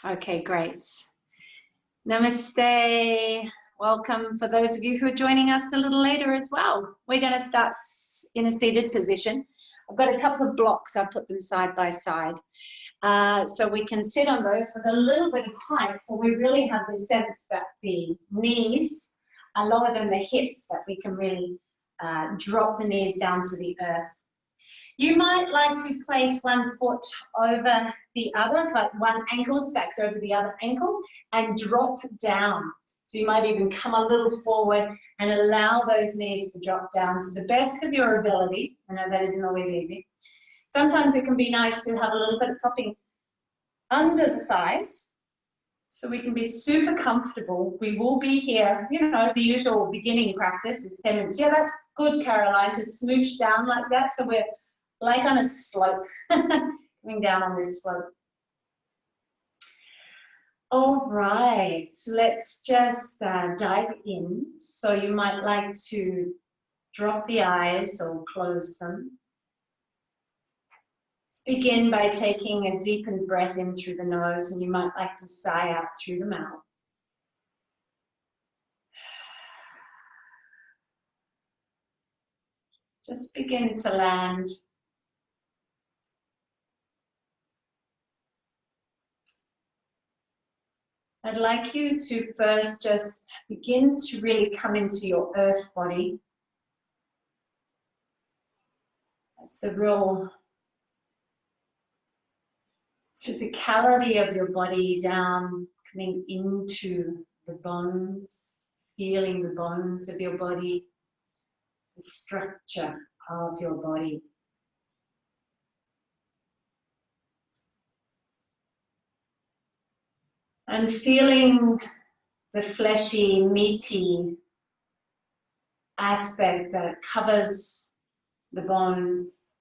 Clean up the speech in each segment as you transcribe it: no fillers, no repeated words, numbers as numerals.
Okay, great. Namaste. Welcome for those of you who are joining us a little later as well. We're going to start in a seated position. I've got a couple of blocks. I've put them side by side. So we can sit on those with a little bit of height. So we really have the sense that the knees are lower than the hips, that we can really drop the knees down to the earth. You might like to place one foot over the other, like one ankle stacked over the other ankle, and drop down. So you might even come a little forward and allow those knees to drop down to the best of your ability. I know that isn't always easy. Sometimes it can be nice to have a little bit of cupping under the thighs so we can be super comfortable. We will be here, you know, the usual beginning practice is 10 minutes. Yeah, that's good, Caroline, to smooch down like that. So we're like on a slope, coming down on this slope. All right, so let's just dive in. So you might like to drop the eyes or close them. Let's begin by taking a deepened breath in through the nose, and you might like to sigh out through the mouth. Just begin to land. I'd like you to first just begin to really come into your earth body. That's the real physicality of your body down, coming into the bones, feeling the bones of your body, the structure of your body. And feeling the fleshy, meaty aspect that covers the bones.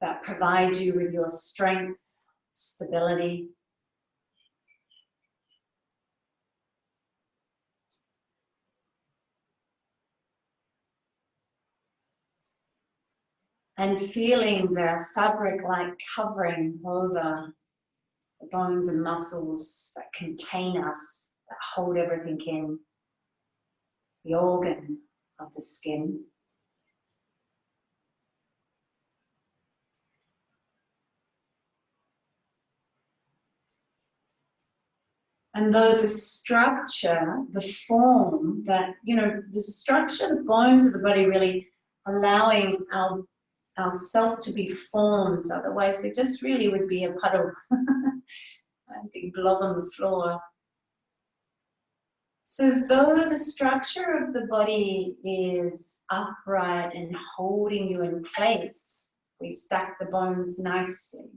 That provides you with your strength, stability. And feeling the fabric-like covering over the bones and muscles that contain us, that hold everything in, the organ of the skin. And though the structure, the form, that, you know, the structure, the bones of the body really allowing ourself to be formed, otherwise we just really would be a puddle, a big blob on the floor. So though the structure of the body is upright and holding you in place, we stack the bones nicely.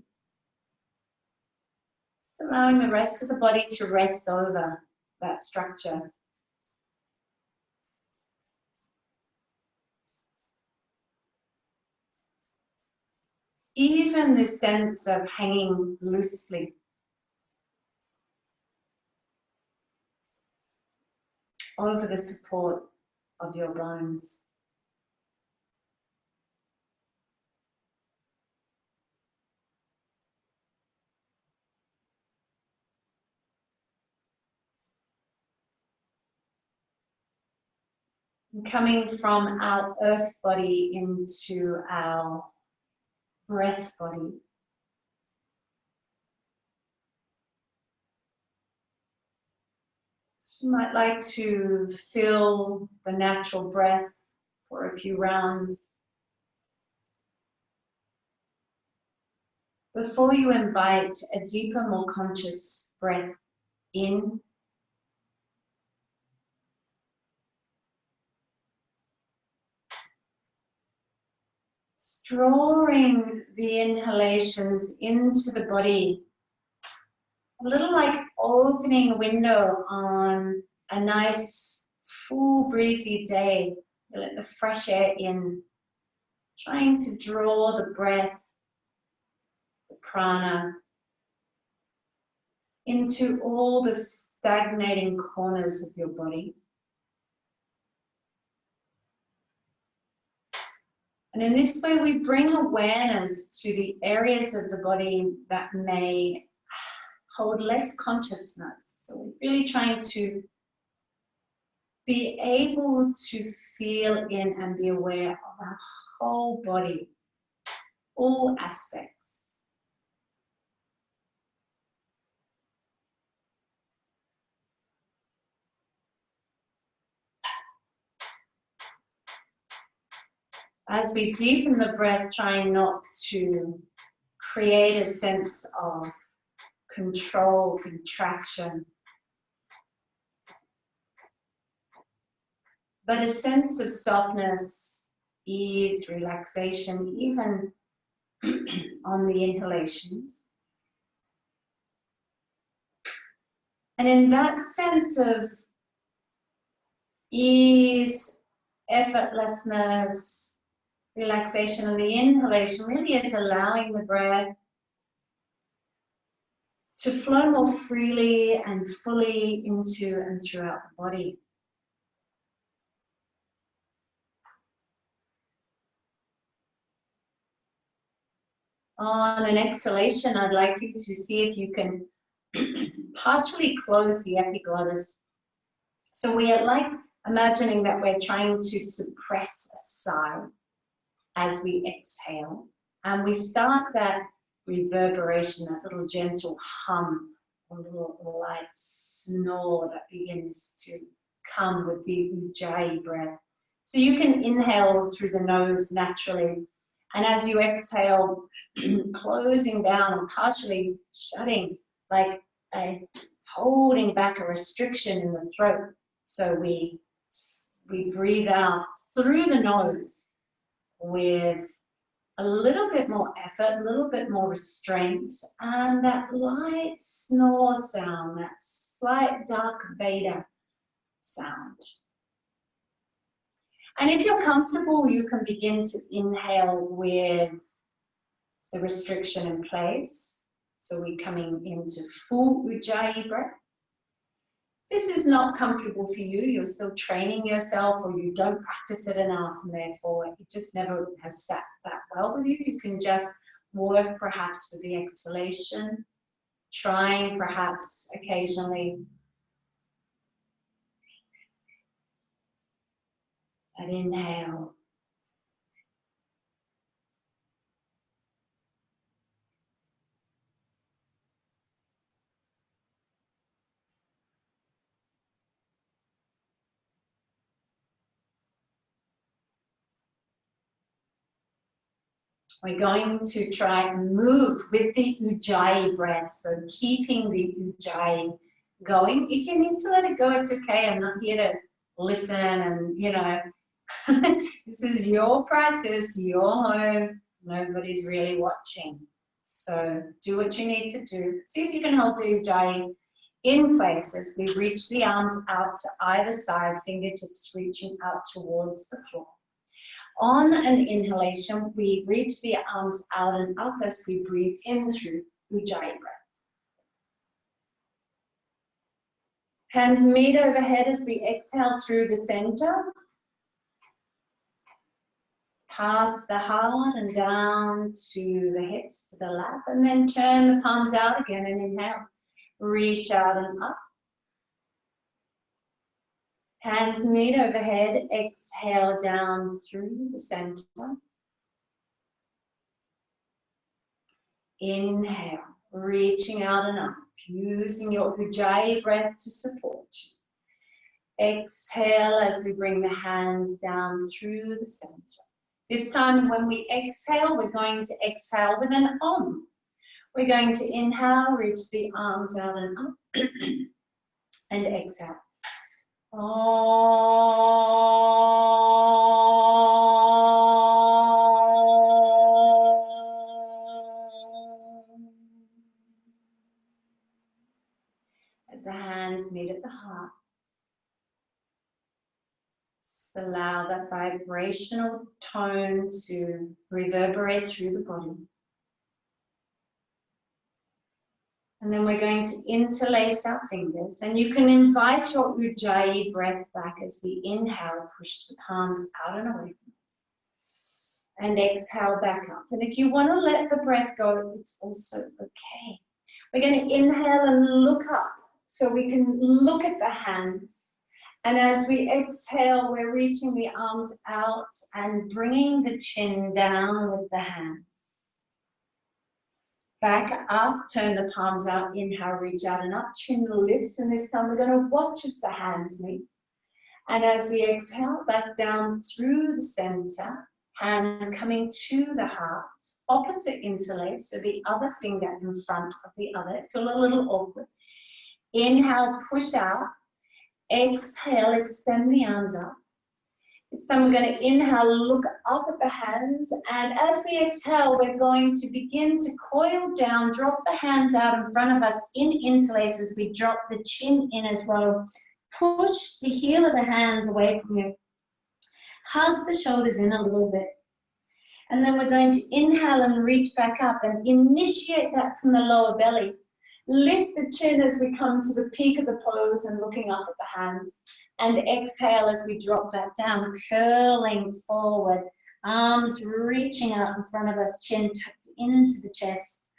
Just allowing the rest of the body to rest over that structure. Even the sense of hanging loosely. Over the support of your bones. And coming from our earth body into our breath body. So you might like to feel the natural breath for a few rounds before you invite a deeper, more conscious breath in. Drawing the inhalations into the body, a little like opening a window on a nice, full, breezy day. You let the fresh air in, trying to draw the breath, the prana, into all the stagnating corners of your body. And in this way, we bring awareness to the areas of the body that may hold less consciousness. So we're really trying to be able to feel in and be aware of our whole body, all aspects. As we deepen the breath, trying not to create a sense of control, contraction, but a sense of softness, ease, relaxation, even on the inhalations. And in that sense of ease, effortlessness, relaxation on the inhalation really is allowing the breath to flow more freely and fully into and throughout the body. On an exhalation, I'd like you to see if you can partially close the epiglottis. So we are like imagining that we're trying to suppress a sigh as we exhale. And we start that reverberation, that little gentle hum, a little light snore that begins to come with the Ujjayi breath. So you can inhale through the nose naturally. And as you exhale, closing down and partially shutting, like holding back a restriction in the throat. So we breathe out through the nose with a little bit more effort, a little bit more restraint, and that light snore sound, that slight dark Veda sound. And if you're comfortable, you can begin to inhale with the restriction in place. So we're coming into full Ujjayi breath. If this is not comfortable for you, you're still training yourself or you don't practice it enough and therefore it just never has sat that well with you, you can just work perhaps with the exhalation, trying perhaps occasionally an inhale. We're going to try and move with the Ujjayi breath, so keeping the Ujjayi going. If you need to let it go, it's okay. I'm not here to listen and, you know, this is your practice, your home. Nobody's really watching. So do what you need to do. See if you can hold the Ujjayi in place as we reach the arms out to either side, fingertips reaching out towards the floor. On an inhalation, we reach the arms out and up as we breathe in through Ujjayi breath. Hands meet overhead as we exhale through the center. Past the heart and down to the hips, to the lap, and then turn the palms out again and inhale. Reach out and up. Hands meet overhead, exhale down through the center. Inhale, reaching out and up, using your Ujjayi breath to support you. Exhale as we bring the hands down through the center. This time when we exhale, we're going to exhale with an Om. We're going to inhale, reach the arms out and up, and exhale. Om. The hands meet at the heart. Just allow that vibrational tone to reverberate through the body. And then we're going to interlace our fingers, and you can invite your Ujjayi breath back as we inhale, push the palms out and away from us. And exhale back up. And if you want to let the breath go, it's also okay. We're going to inhale and look up so we can look at the hands. And as we exhale, we're reaching the arms out and bringing the chin down with the hands. Back up, turn the palms out, inhale, reach out and up, chin lifts, and this time we're going to watch as the hands meet. And as we exhale, back down through the center, hands coming to the heart, opposite interlace, so the other finger in front of the other. Feel a little awkward. Inhale, push out. Exhale, extend the arms up. This time we're going to inhale, look up at the hands, and as we exhale, we're going to begin to coil down, drop the hands out in front of us in interlace as we drop the chin in as well. Push the heel of the hands away from you. Hug the shoulders in a little bit. And then we're going to inhale and reach back up and initiate that from the lower belly. Lift the chin as we come to the peak of the pose and looking up at the hands. And exhale as we drop back down, curling forward. Arms reaching out in front of us, chin tucked into the chest.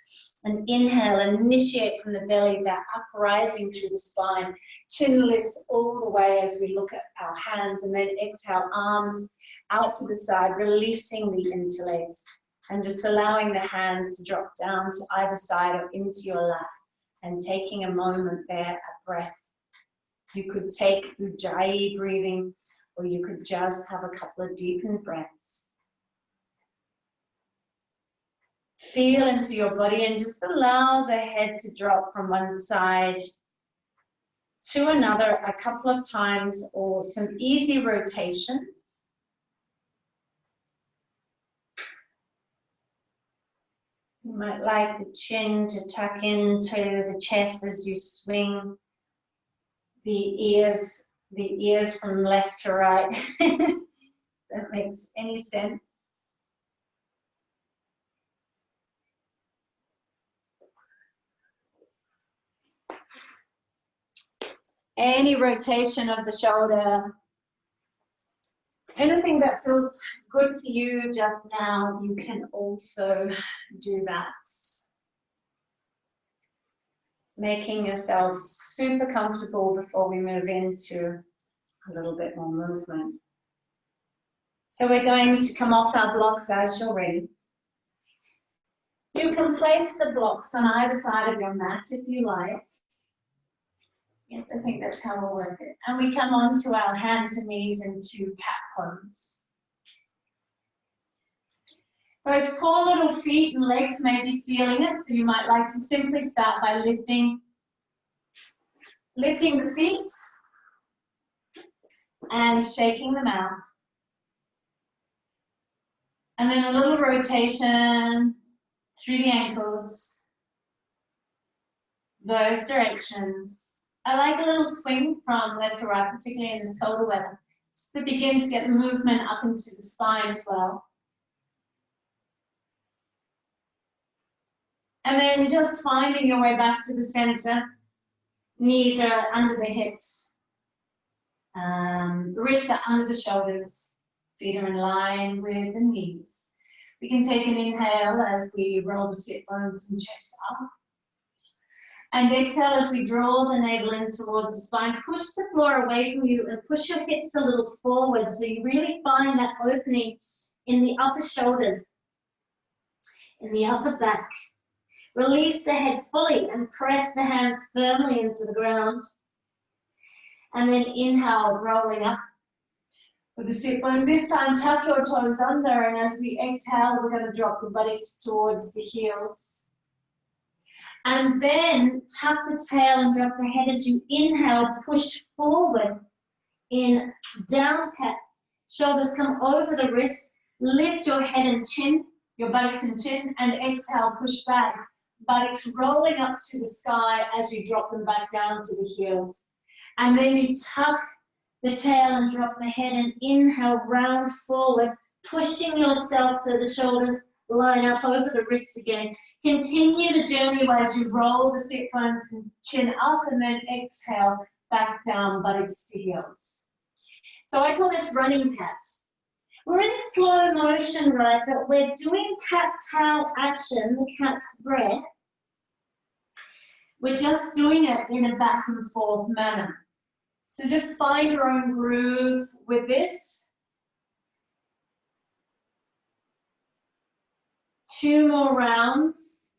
And inhale and initiate from the belly, that uprising through the spine. Chin lifts all the way as we look at our hands, and then exhale, arms out to the side, releasing the interlace and just allowing the hands to drop down to either side or into your lap and taking a moment there, a breath. You could take Ujjayi breathing, or you could just have a couple of deepened breaths. Feel into your body and just allow the head to drop from one side to another a couple of times, or some easy rotations. You might like the chin to tuck into the chest as you swing the ears from left to right. That makes any sense. Any rotation of the shoulder, anything that feels good for you just now, you can also do that. Making yourself super comfortable before we move into a little bit more movement. So we're going to come off our blocks as you're ready. You can place the blocks on either side of your mat if you like. Yes, I think that's how we'll work it. And we come onto our hands and knees into cat pose. Those poor little feet and legs may be feeling it, so you might like to simply start by lifting the feet and shaking them out. And then a little rotation through the ankles, both directions. I like a little swing from left to right, particularly in this colder weather, just to begin to get the movement up into the spine as well. And then just finding your way back to the center. Knees are under the hips. Wrists are under the shoulders. Feet are in line with the knees. We can take an inhale as we roll the sit bones and chest up. And exhale as we draw the navel in towards the spine. Push the floor away from you and push your hips a little forward so you really find that opening in the upper shoulders, in the upper back. Release the head fully and press the hands firmly into the ground. And then inhale, rolling up with the sit bones. This time, tuck your toes under, and as we exhale, we're going to drop the buttocks towards the heels. And then tuck the tail and drop the head as you inhale, push forward in down cat. Shoulders come over the wrists, lift your head and chin, your buttocks and chin, and exhale, push back. Buttocks rolling up to the sky as you drop them back down to the heels. And then you tuck the tail and drop the head and inhale, round forward, pushing yourself so the shoulders line up over the wrists again. Continue the journey as you roll the sit bones and chin up, and then exhale, back down, buttocks to heels. So I call this running cat. We're in slow motion, right? But we're doing cat-cow action, the cat's breath. We're just doing it in a back and forth manner. So just find your own groove with this. 2 more rounds.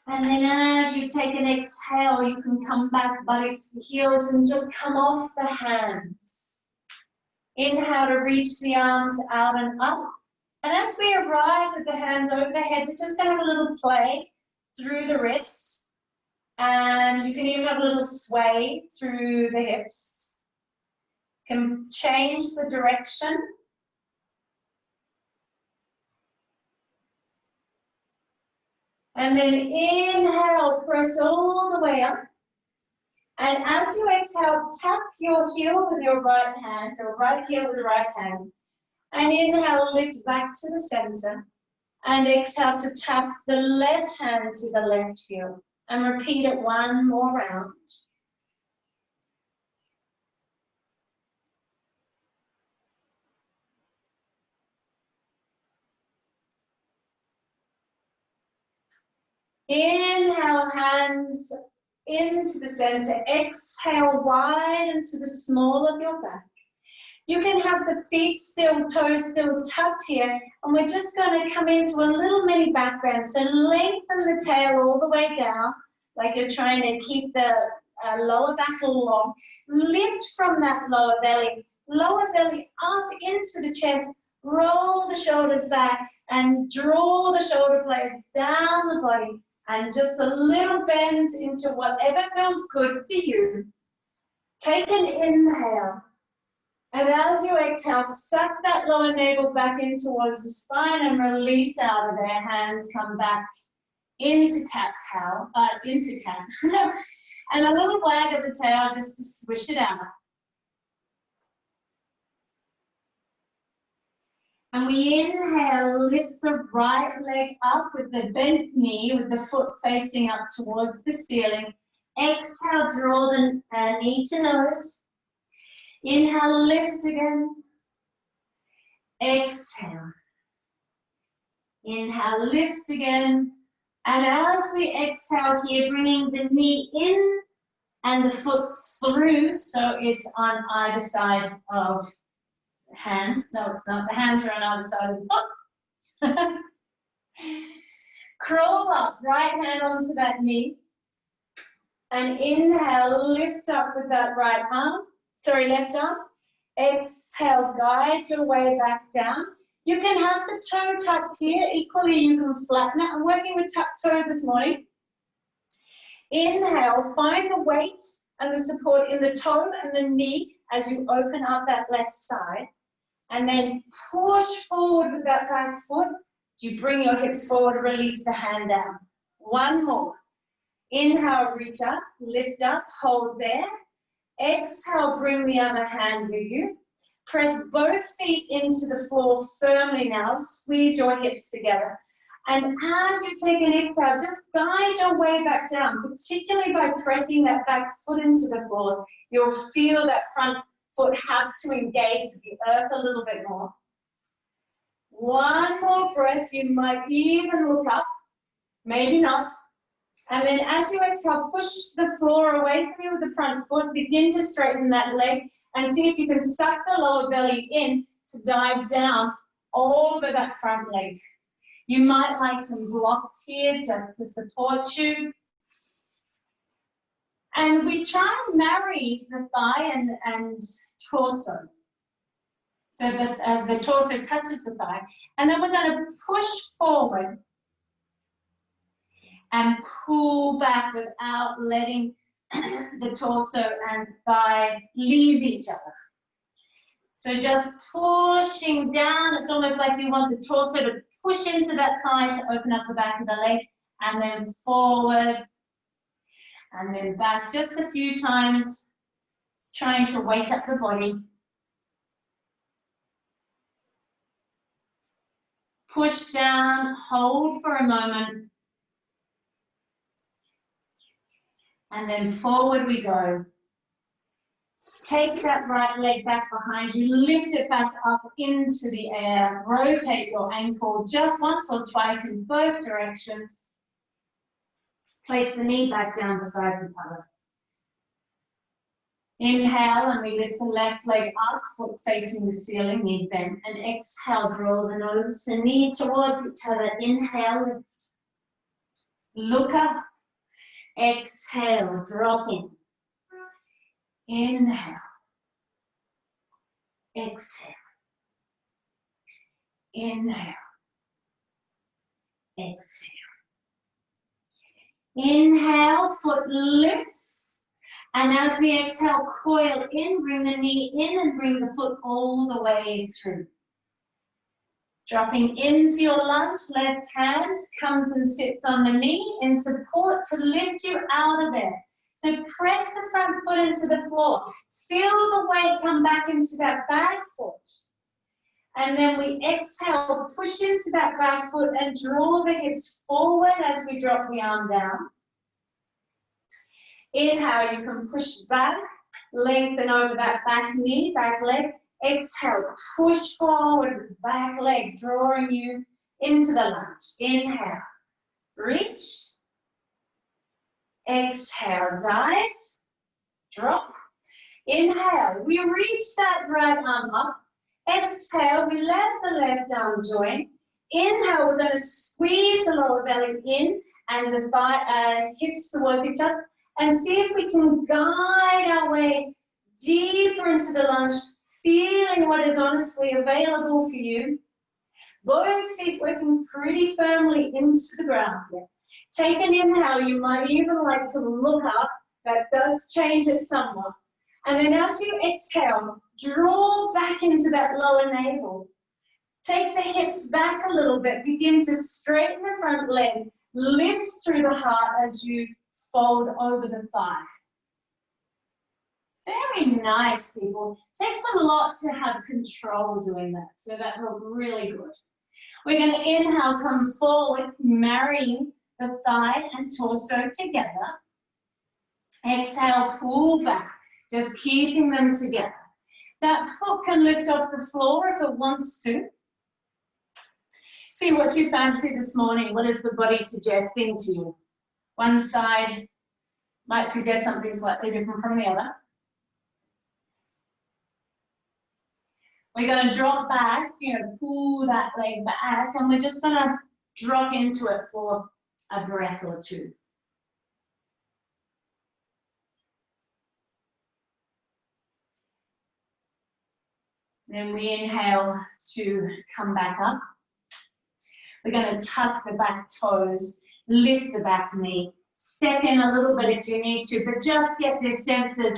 And then as you take an exhale, you can come back buttocks to heels and just come off the hands. Inhale to reach the arms out and up. And as we arrive with the hands over the head, we're just going to have a little play through the wrists. And you can even have a little sway through the hips. Can change the direction. And then inhale, press all the way up. And as you exhale, tap your heel with your right hand, or right heel with the right hand. And inhale, lift back to the center. And exhale to tap the left hand to the left heel. And repeat it 1 more round. Inhale, hands into the center. Exhale, wide into the small of your back. You can have the feet still, toes still tucked here. And we're just going to come into a little mini back bend. So lengthen the tail all the way down, like you're trying to keep the lower back long. Lift from that lower belly up into the chest. Roll the shoulders back and draw the shoulder blades down the body. And just a little bend into whatever feels good for you. Take an inhale. And as you exhale, suck that lower navel back in towards the spine and release out of there. Hands come back into cat-cow, into cat. And a little wag of the tail just to swish it out. And we inhale, lift the right leg up with the bent knee, with the foot facing up towards the ceiling. Exhale, draw the knee to nose. Inhale, lift again. Exhale. Inhale, lift again. And as we exhale here, bringing the knee in and the foot through, so it's on either side of the hands. No, it's not. The hands are on either side of the foot. Crawl up, right hand onto that knee. And inhale, lift up with that right arm. Sorry, left arm. Exhale, guide your way back down. You can have the toe tucked here. Equally, you can flatten it. I'm working with tucked toe this morning. Inhale, find the weight and the support in the toe and the knee as you open up that left side. And then push forward with that back foot. You bring your hips forward, release the hand down. 1 more. Inhale, reach up, lift up, hold there. Exhale, bring the other hand with you. Press both feet into the floor firmly now. Squeeze your hips together. And as you take an exhale, just guide your way back down, particularly by pressing that back foot into the floor. You'll feel that front foot have to engage with the earth a little bit more. 1 more breath. You might even look up, maybe not. And then as you exhale, push the floor away from you with the front foot. Begin to straighten that leg and see if you can suck the lower belly in to dive down over that front leg. You might like some blocks here just to support you. And we try and marry the thigh and torso. So the torso touches the thigh. And then we're going to push forward and pull back without letting the torso and thigh leave each other. So just pushing down. It's almost like you want the torso to push into that thigh to open up the back of the leg, and then forward and then back just a few times. It's trying to wake up the body. Push down, hold for a moment. And then forward we go. Take that right leg back behind you, lift it back up into the air, rotate your ankle just once or twice in both directions. Place the knee back down beside the other. Inhale, and we lift the left leg up, foot facing the ceiling, knee bent. And exhale, draw the nose and knee towards each other. Inhale, lift. Look up. Exhale, drop in. Inhale. Exhale. Inhale. Exhale. Inhale, foot lifts. And as we exhale, coil in, bring the knee in and bring the foot all the way through. Dropping into your lunge, left hand comes and sits on the knee in support to lift you out of there. So press the front foot into the floor. Feel the weight come back into that back foot. And then we exhale, push into that back foot and draw the hips forward as we drop the arm down. Inhale, you can push back, lengthen over that back knee, back leg. Exhale, push forward with the back leg, drawing you into the lunge. Inhale, reach. Exhale, dive, drop. Inhale, we reach that right arm up. Exhale, we let the left arm join. Inhale, we're going to squeeze the lower belly in and the thigh, hips towards each other. And see if we can guide our way deeper into the lunge, feeling what is honestly available for you. Both feet working pretty firmly into the ground here. Take an inhale, you might even like to look up. That does change it somewhat. And then as you exhale, draw back into that lower navel. Take the hips back a little bit, begin to straighten the front leg, lift through the heart as you fold over the thigh. Very nice, people. Takes a lot to have control doing that, so that felt really good. We're going to inhale, come forward, marrying the thigh and torso together. Exhale, pull back, just keeping them together. That foot can lift off the floor if it wants to. See what you fancy this morning. What is the body suggesting to you? One side might suggest something slightly different from the other. We're going to drop back, pull that leg back, and we're just going to drop into it for a breath or two. Then we inhale to come back up. We're going to tuck the back toes, lift the back knee, step in a little bit if you need to, but just get this sense of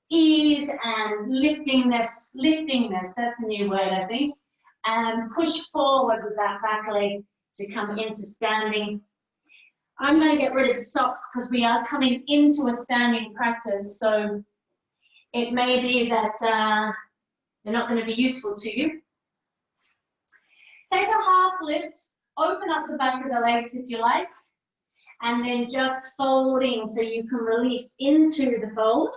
ease and liftingness, that's a new word I think, and push forward with that back leg to come into standing. I'm going to get rid of socks because we are coming into a standing practice, so it may be that they're not going to be useful to you. Take a half lift, open up the back of the legs if you like, and then just folding so you can release into the fold.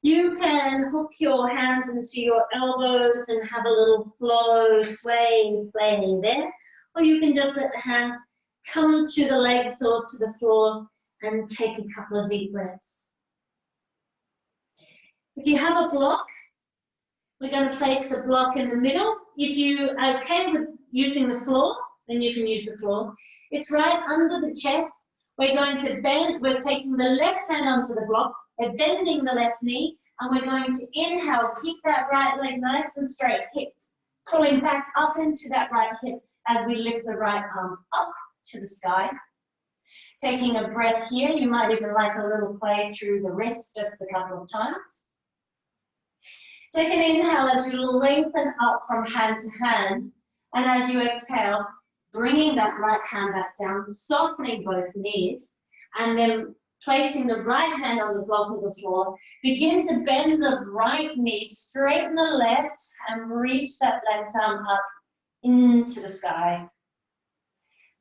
You can hook your hands into your elbows and have a little flow, sway, play there, or you can just let the hands come to the legs or to the floor and take a couple of deep breaths. If you have a block, we're going to place the block in the middle. If you are okay with using the floor, then you can use the floor. It's right under the chest. We're going to bend, we're taking the left hand onto the block, we're bending the left knee, and we're going to inhale, keep that right leg nice and straight, hip, pulling back up into that right hip as we lift the right arm up to the sky. Taking a breath here, you might even like a little play through the wrist just a couple of times. Take an inhale as you lengthen up from hand to hand, and as you exhale, bringing that right hand back down, softening both knees, and then placing the right hand on the block of the floor. Begin to bend the right knee, straighten the left, and reach that left arm up into the sky.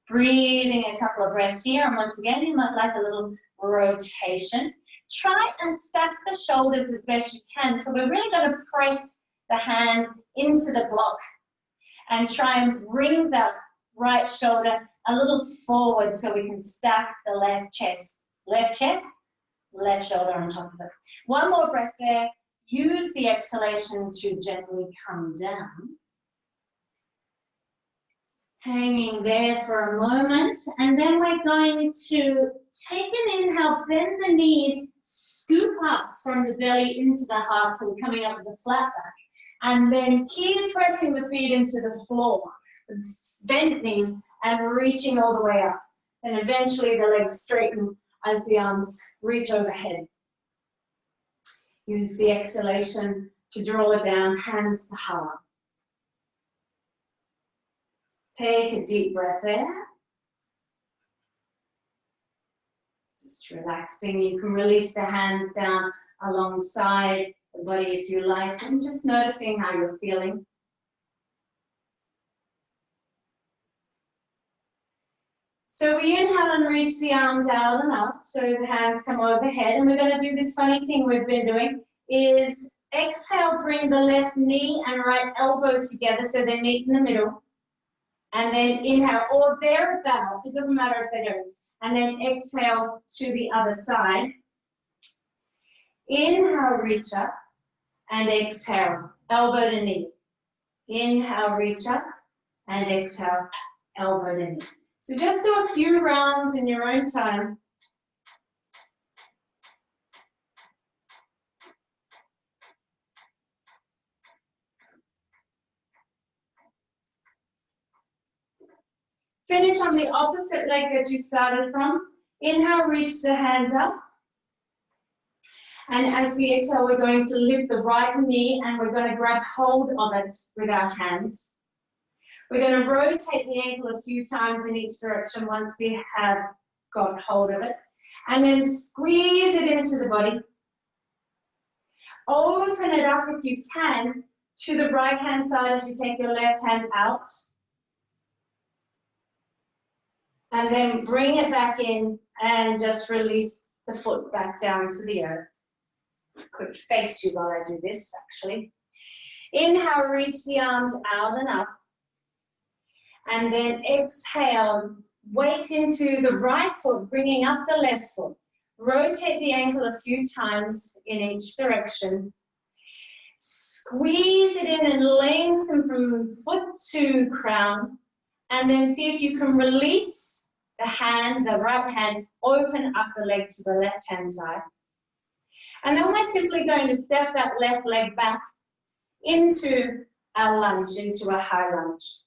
Breathing a couple of breaths here, and once again, you might like a little rotation. Try and stack the shoulders as best you can. So we're really going to press the hand into the block and try and bring the right shoulder a little forward so we can stack the left chest, left shoulder on top of it. One more breath there. Use the exhalation to gently come down. Hanging there for a moment, and then we're going to take an inhale, bend the knees, scoop up from the belly into the heart, so we're coming up with a flat back, and then keep pressing the feet into the floor, bent knees, and reaching all the way up. And eventually the legs straighten as the arms reach overhead. Use the exhalation to draw it down, hands to heart. Take a deep breath there. Just relaxing. You can release the hands down alongside the body if you like, and just noticing how you're feeling. So we inhale and reach the arms out and up, so the hands come overhead, and we're going to do this funny thing we've been doing, is exhale, bring the left knee and right elbow together so they meet in the middle, and then inhale, or thereabouts, it doesn't matter if they don't, and then exhale to the other side. Inhale, reach up, and exhale, elbow to knee. Inhale, reach up, and exhale, elbow to knee. So just do a few rounds in your own time. Finish on the opposite leg that you started from. Inhale, reach the hands up. And as we exhale, we're going to lift the right knee and we're going to grab hold of it with our hands. We're going to rotate the ankle a few times in each direction once we have got hold of it. And then squeeze it into the body. Open it up if you can to the right hand side as you take your left hand out. And then bring it back in and just release the foot back down to the earth. Could face you while I do this, actually. Inhale, reach the arms out and up. And then exhale, weight into the right foot, bringing up the left foot. Rotate the ankle a few times in each direction. Squeeze it in and lengthen from foot to crown. And then see if you can release the hand, the right hand, open up the leg to the left-hand side. And then we're simply going to step that left leg back into a lunge, into a high lunge.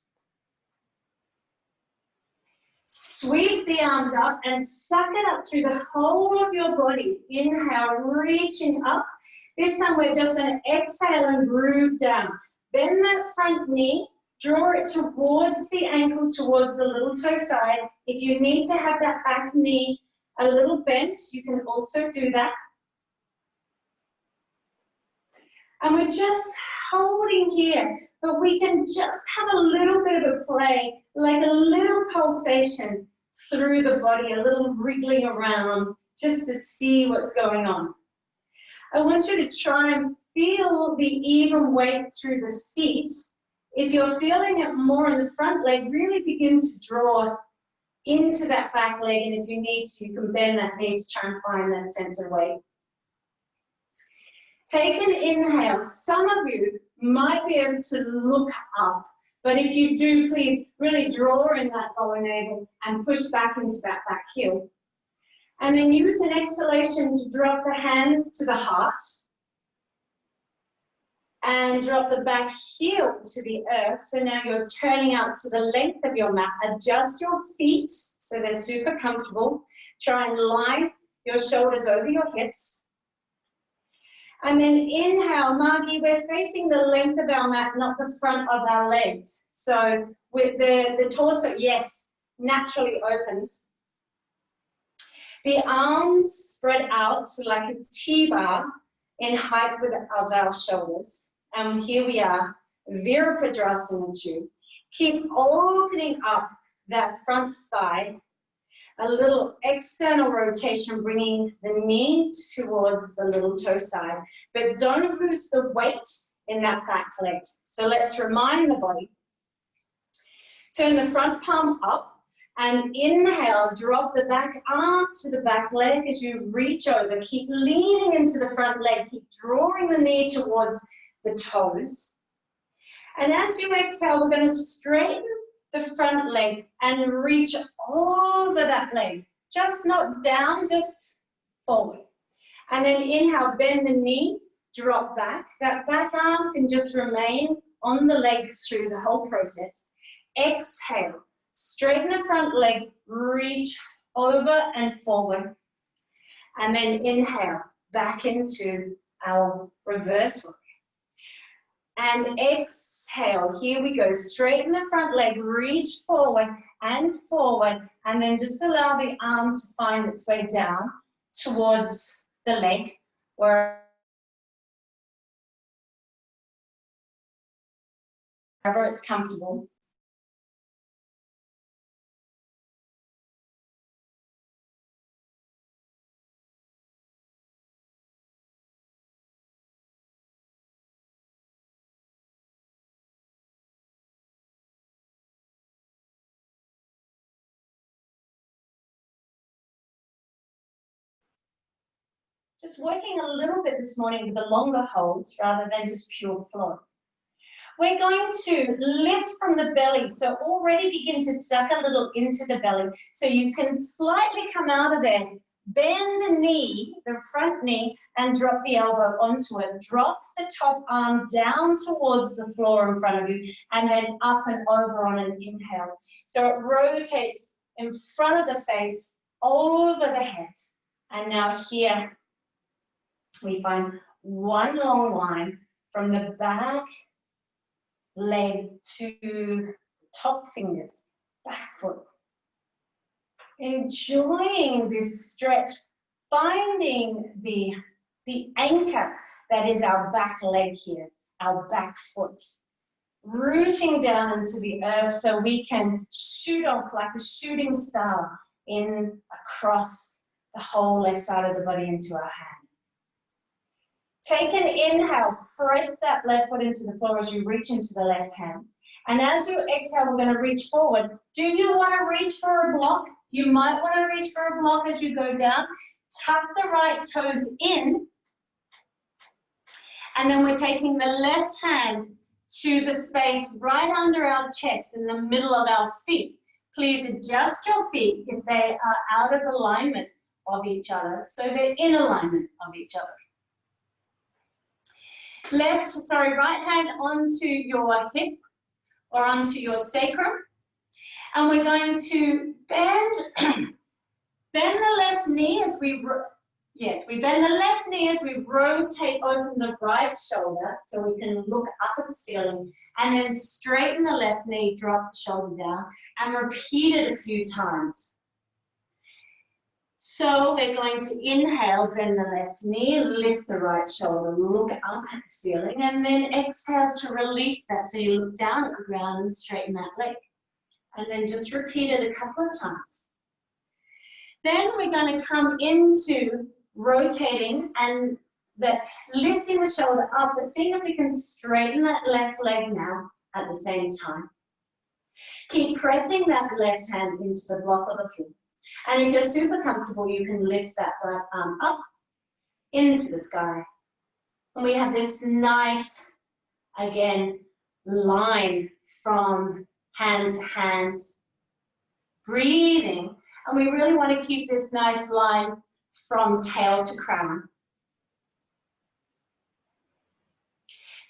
Sweep the arms up and suck it up through the whole of your body. Inhale, reaching up. This time we're just going to exhale and groove down. Bend that front knee, draw it towards the ankle, towards the little toe side. If you need to have that back knee a little bent, you can also do that. And we're just holding here, but we can just have a little bit of a play, like a little pulsation through the body, a little wriggling around, just to see what's going on. I want you to try and feel the even weight through the feet. If you're feeling it more in the front leg, really begin to draw into that back leg, and if you need to, you can bend that knee to try and find that sense of weight. Take an inhale. Some of you might be able to look up, but if you do, please really draw in that lower navel and push back into that back heel. And then use an exhalation to drop the hands to the heart and drop the back heel to the earth. So now you're turning out to the length of your mat. Adjust your feet so they're super comfortable. Try and line your shoulders over your hips. And then inhale, Margie, we're facing the length of our mat, not the front of our leg. So with the torso, yes, naturally opens. The arms spread out like a T-bar in height of our shoulders. And here we are, Virabhadrasana 2. Keep opening up that front thigh, a little external rotation, bringing the knee towards the little toe side, but don't lose the weight in that back leg. So let's remind the body. Turn the front palm up and inhale, drop the back arm to the back leg as you reach over. Keep leaning into the front leg, keep drawing the knee towards the toes. And as you exhale, we're going to straighten the front leg and reach over that leg. Just not down, just forward. And then inhale, bend the knee, drop back. That back arm can just remain on the leg through the whole process. Exhale, straighten the front leg, reach over and forward. And then inhale, back into our reverse warrior. And exhale, here we go. Straighten the front leg, reach forward, and then just allow the arm to find its way down towards the leg, wherever it's comfortable. Just working a little bit this morning with the longer holds rather than just pure flow. We're going to lift from the belly, so already begin to suck a little into the belly so you can slightly come out of there. Bend the knee, the front knee, and drop the elbow onto it. Drop the top arm down towards the floor in front of you and then up and over on an inhale. So it rotates in front of the face, over the head. And now here, we find one long line from the back leg to top fingers, back foot. Enjoying this stretch, finding the anchor that is our back leg here, our back foot. Rooting down into the earth so we can shoot off like a shooting star in across the whole left side of the body into our hand. Take an inhale, press that left foot into the floor as you reach into the left hand. And as you exhale, we're going to reach forward. Do you want to reach for a block? You might want to reach for a block as you go down. Tuck the right toes in. And then we're taking the left hand to the space right under our chest in the middle of our feet. Please adjust your feet if they are out of alignment of each other, so they're in alignment of each other. Right hand onto your hip or onto your sacrum. And we're going to bend the left knee as we bend the left knee as we rotate open the right shoulder so we can look up at the ceiling, and then straighten the left knee, drop the shoulder down, and repeat it a few times. So we're going to inhale, bend the left knee, lift the right shoulder, look up at the ceiling, and then exhale to release that so you look down at the ground and straighten that leg. And then just repeat it a couple of times. Then we're going to come into rotating and lifting the shoulder up, but seeing if we can straighten that left leg now at the same time. Keep pressing that left hand into the block of the floor. And if you're super comfortable, you can lift that right arm up into the sky. And we have this nice, again, line from hand to hands, breathing. And we really want to keep this nice line from tail to crown.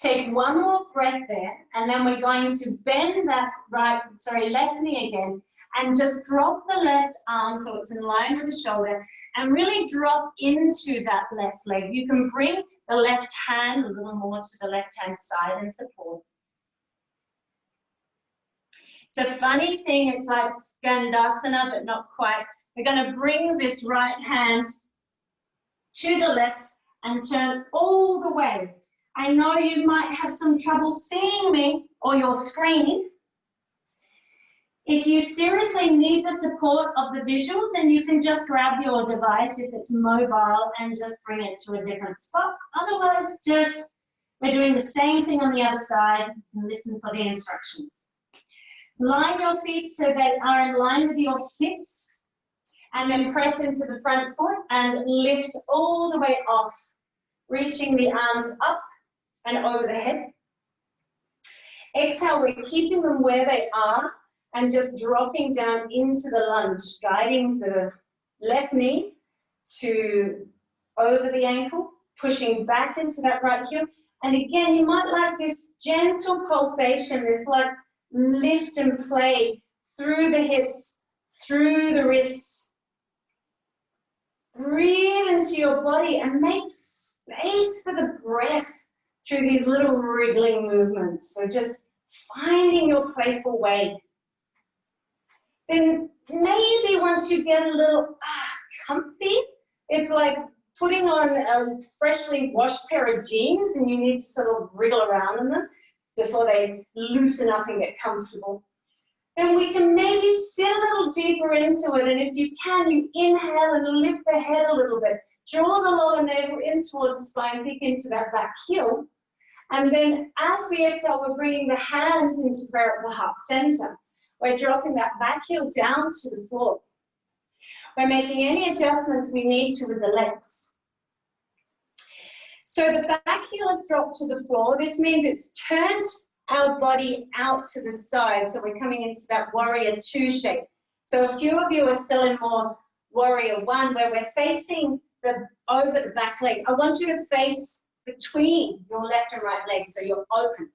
Take one more breath there, and then we're going to bend that left knee again, and just drop the left arm so it's in line with the shoulder, and really drop into that left leg. You can bring the left hand a little more to the left-hand side and support. It's a funny thing, it's like Skandasana, but not quite. We're going to bring this right hand to the left and turn all the way. I know you might have some trouble seeing me or your screen. If you seriously need the support of the visuals, then you can just grab your device if it's mobile and just bring it to a different spot. Otherwise, just we're doing the same thing on the other side and listen for the instructions. Line your feet so they are in line with your hips, and then press into the front foot and lift all the way off, reaching the arms up and over the head. Exhale, we're keeping them where they are and just dropping down into the lunge, guiding the left knee to over the ankle, pushing back into that right heel. And again, you might like this gentle pulsation, this like lift and play through the hips, through the wrists. Breathe into your body and make space for the breath through these little wriggling movements. So just finding your playful way. Then maybe once you get a little comfy, it's like putting on a freshly washed pair of jeans and you need to sort of wriggle around in them before they loosen up and get comfortable. Then we can maybe sit a little deeper into it, and if you can, you inhale and lift the head a little bit. Draw the lower navel in towards the spine, peek into that back heel. And then as we exhale, we're bringing the hands into prayer at the heart center. We're dropping that back heel down to the floor. We're making any adjustments we need to with the legs. So the back heel is dropped to the floor. This means it's turned our body out to the side. So we're coming into that warrior two shape. So a few of you are still in more warrior one, where we're facing over the back leg. I want you to face between your left and right legs, so you're open.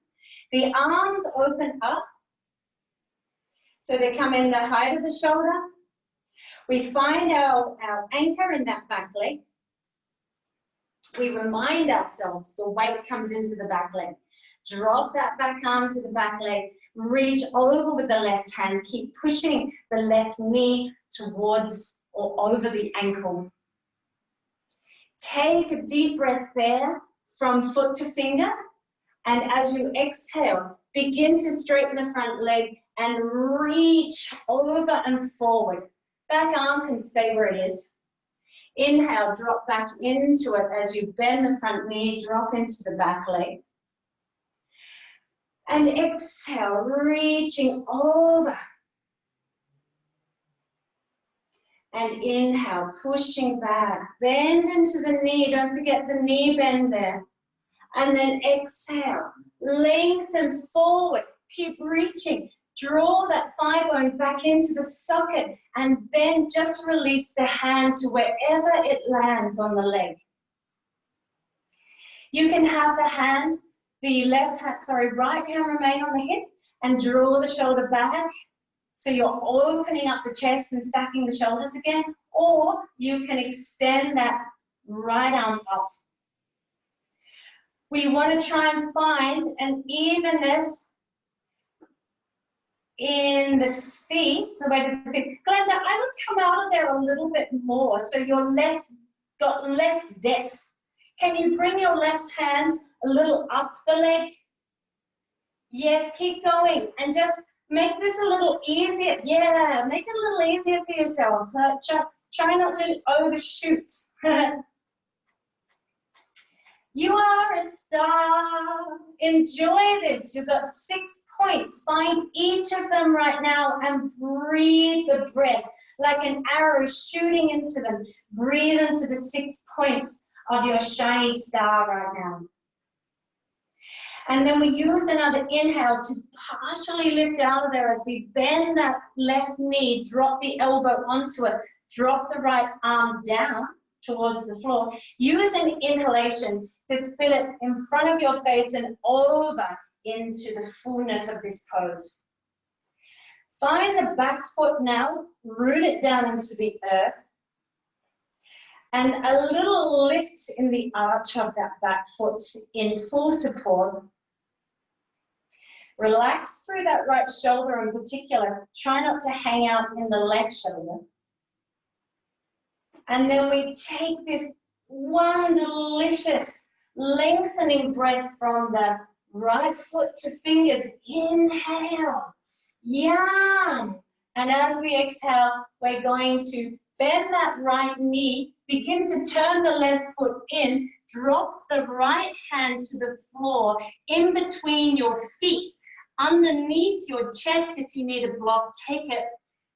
The arms open up, so they come in the height of the shoulder. We find our anchor in that back leg. We remind ourselves the weight comes into the back leg. Drop that back arm to the back leg. Reach over with the left hand. Keep pushing the left knee towards or over the ankle. Take a deep breath there from foot to finger. And as you exhale, begin to straighten the front leg and reach over and forward. Back arm can stay where it is. Inhale, drop back into it as you bend the front knee, drop into the back leg. And exhale, reaching over. And inhale, pushing back. Bend into the knee, don't forget the knee bend there. And then exhale, lengthen forward, keep reaching. Draw that thigh bone back into the socket and then just release the hand to wherever it lands on the leg. You can have the hand, right hand remain on the hip and draw the shoulder back. So you're opening up the chest and stacking the shoulders again, or you can extend that right arm up. We want to try and find an evenness in the feet, so where the feet. Glenda, I would come out of there a little bit more so you're got less depth. Can you bring your left hand a little up the leg? Yes, keep going and just make this a little easier. Yeah, make it a little easier for yourself. Try not to overshoot. You are a star. Enjoy this. You've got 6 points. Find each of them right now and breathe the breath like an arrow shooting into them. Breathe into the 6 points of your shiny star right now. And then we use another inhale to partially lift out of there as we bend that left knee, drop the elbow onto it, drop the right arm down towards the floor. Use an inhalation to spin it in front of your face and over into the fullness of this pose. Find the back foot now, root it down into the earth, and a little lift in the arch of that back foot in full support. Relax through that right shoulder in particular. Try not to hang out in the left shoulder. And then we take this one delicious lengthening breath from the right foot to fingers. Inhale. Yum. And as we exhale, we're going to bend that right knee, begin to turn the left foot in, drop the right hand to the floor, in between your feet, underneath your chest. If you need a block, take it.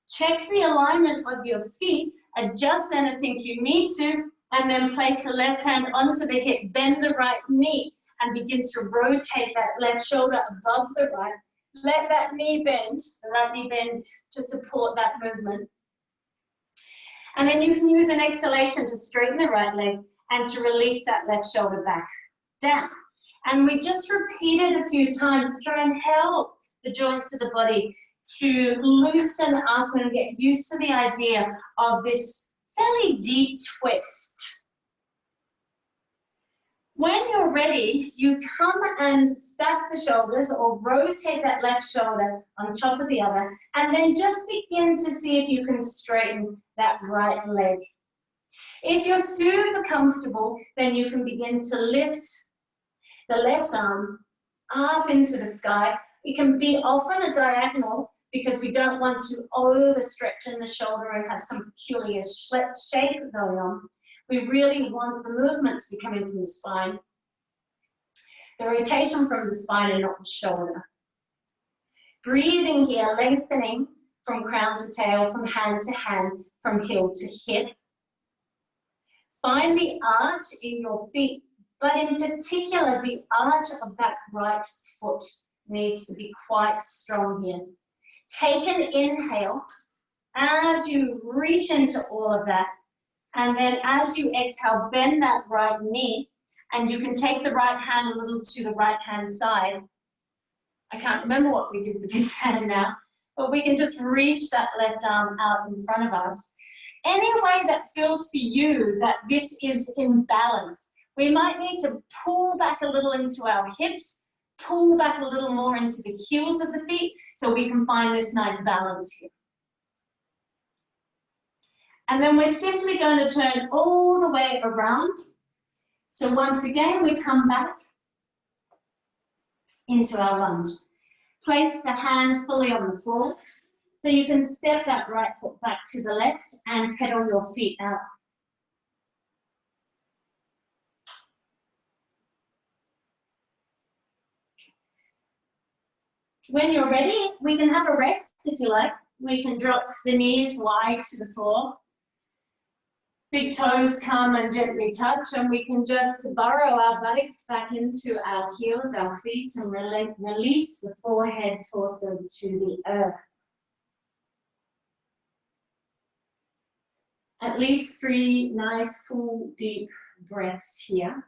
Check the alignment of your feet, adjust anything you need to, and then place the left hand onto the hip, bend the right knee, and begin to rotate that left shoulder above the right. Let that knee bend, the right knee bend, to support that movement. And then you can use an exhalation to straighten the right leg and to release that left shoulder back down. And we just repeat it a few times to try and help the joints of the body to loosen up and get used to the idea of this fairly deep twist. When you're ready, you come and stack the shoulders or rotate that left shoulder on top of the other, and then just begin to see if you can straighten that right leg. If you're super comfortable, then you can begin to lift the left arm up into the sky. It can be often a diagonal because we don't want to overstretch in the shoulder and have some peculiar shape going on. We really want the movement to be coming from the spine. The rotation from the spine and not the shoulder. Breathing here, lengthening from crown to tail, from hand to hand, from heel to hip. Find the arch in your feet, but in particular, the arch of that right foot needs to be quite strong here. Take an inhale as you reach into all of that. And then as you exhale, bend that right knee, and you can take the right hand a little to the right hand side. I can't remember what we did with this hand now, but we can just reach that left arm out in front of us. Any way that feels for you that this is in balance. We might need to pull back a little into our hips, pull back a little more into the heels of the feet, so we can find this nice balance here. And then we're simply going to turn all the way around. So once again, we come back into our lunge. Place the hands fully on the floor. So you can step that right foot back to the left and pedal your feet out. When you're ready, we can have a rest if you like. We can drop the knees wide to the floor. Big toes come and gently touch, and we can just burrow our buttocks back into our heels, our feet, and release the forehead, torso to the earth. At least 3 nice, full, deep breaths here.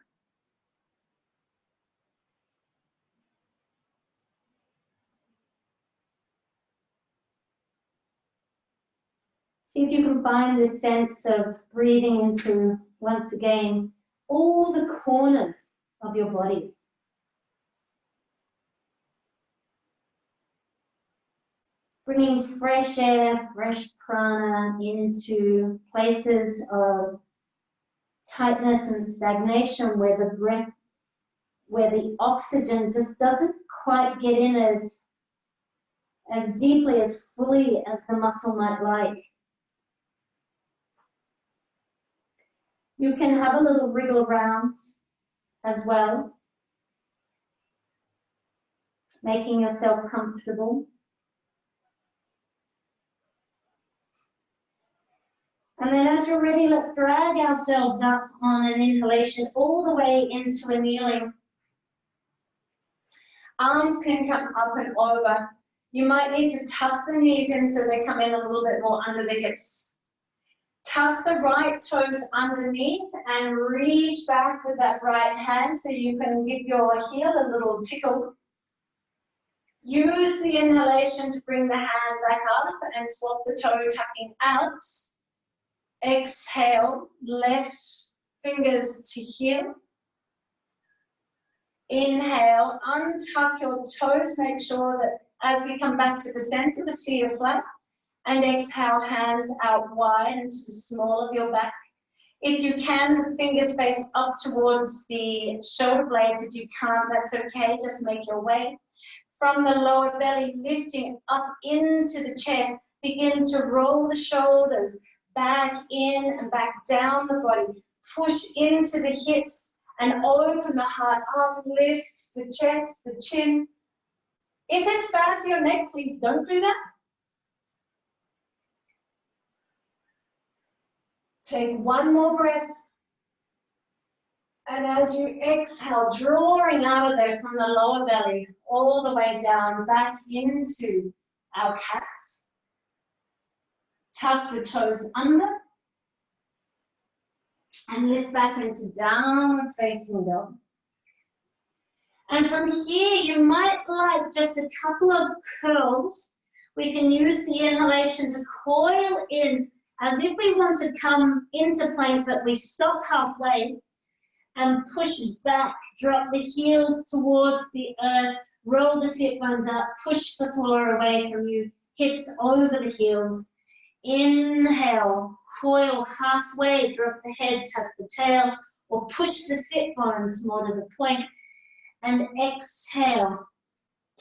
See if you can find this sense of breathing into, once again, all the corners of your body. Bringing fresh air, fresh prana into places of tightness and stagnation where the breath, where the oxygen just doesn't quite get in as deeply, as fully as the muscle might like. You can have a little wriggle around as well, making yourself comfortable. And then as you're ready, let's drag ourselves up on an inhalation all the way into a kneeling. Arms can come up and over. You might need to tuck the knees in so they come in a little bit more under the hips. Tuck the right toes underneath and reach back with that right hand so you can give your heel a little tickle. Use the inhalation to bring the hand back up and swap the toe tucking out. Exhale, left fingers to heel. Inhale, untuck your toes, make sure that as we come back to the center, the feet are flat. And exhale, hands out wide into the small of your back. If you can, the fingers face up towards the shoulder blades. If you can't, that's okay, just make your way. from the lower belly, lifting up into the chest. Begin to roll the shoulders back in and back down the body. Push into the hips and open the heart up. Lift the chest, the chin. If it's bad for your neck, please don't do that. Take one more breath. And as you exhale, drawing out of there from the lower belly, all the way down, back into our cats. Tuck the toes under. And lift back into downward facing dog. And from here, you might like just a couple of curls. We can use the inhalation to coil in as if we want to come into plank, but we stop halfway and push back. Drop the heels towards the earth, roll the sit bones up, push the floor away from you, hips over the heels. Inhale, coil halfway, drop the head, tuck the tail, or push the sit bones more to the point. And exhale,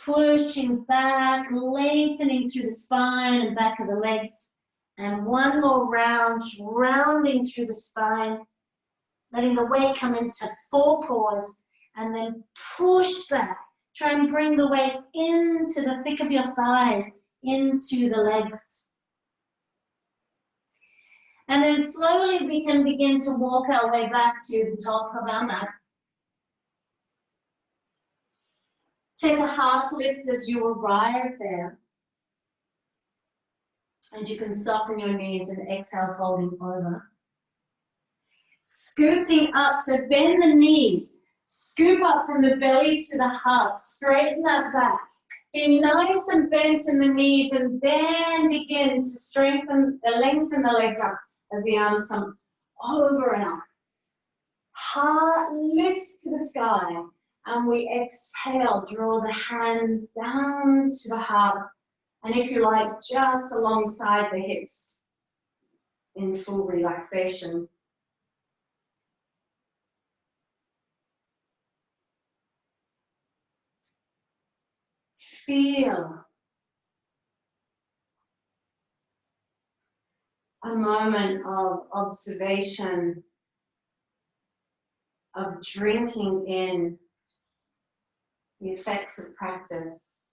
pushing back, lengthening through the spine and back of the legs. And one more round, rounding through the spine, letting the weight come into forepaws, and then push back. Try and bring the weight into the thick of your thighs, into the legs. And then slowly we can begin to walk our way back to the top of our mat. Take a half lift as you arrive there. And you can soften your knees and exhale, folding over. Scooping up, so bend the knees. Scoop up from the belly to the heart. Straighten that back. Be nice and bent in the knees, and then begin to strengthen, lengthen the legs up as the arms come over and up. Heart lifts to the sky, and we exhale, draw the hands down to the heart, and if you like, just alongside the hips in full relaxation. Feel a moment of observation, of drinking in the effects of practice.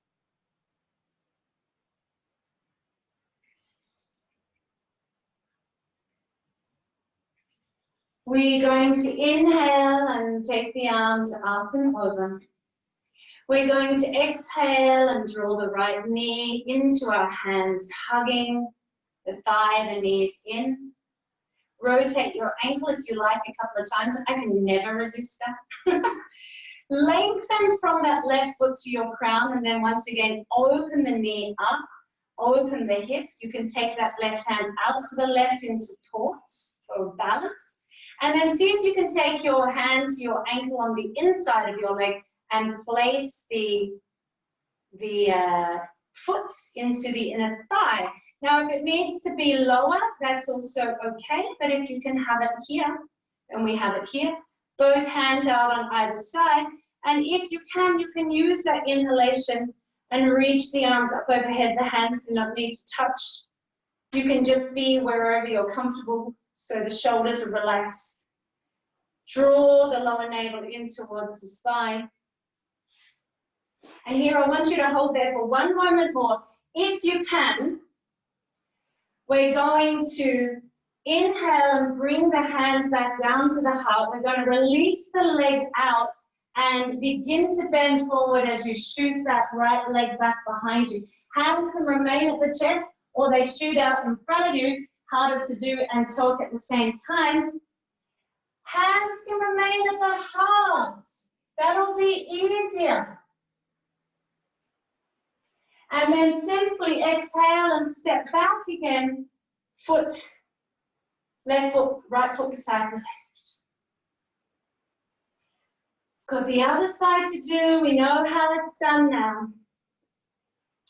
We're going to inhale and take the arms up and over. We're going to exhale and draw the right knee into our hands, hugging the thigh, the knees in. Rotate your ankle if you like a couple of times. I can never resist that. Lengthen from that left foot to your crown, and then once again, open the knee up, open the hip. You can take that left hand out to the left in support for balance. And then see if you can take your hand to your ankle on the inside of your leg and place the foot into the inner thigh. Now, if it needs to be lower, that's also okay, but if you can have it here, and we have it here, both hands out on either side, and if you can use that inhalation and reach the arms up overhead. The hands do not need to touch. You can just be wherever you're comfortable, so the shoulders are relaxed. Draw the lower navel in towards the spine. And here I want you to hold there for one moment more. If you can, we're going to inhale and bring the hands back down to the heart. We're going to release the leg out and begin to bend forward as you shoot that right leg back behind you. Hands can remain at the chest, or they shoot out in front of you. Harder to do and talk at the same time. Hands can remain at the heart. That'll be easier. And then simply exhale and step back again. Foot, left foot, right foot beside the left. Got the other side to do. We know how it's done now.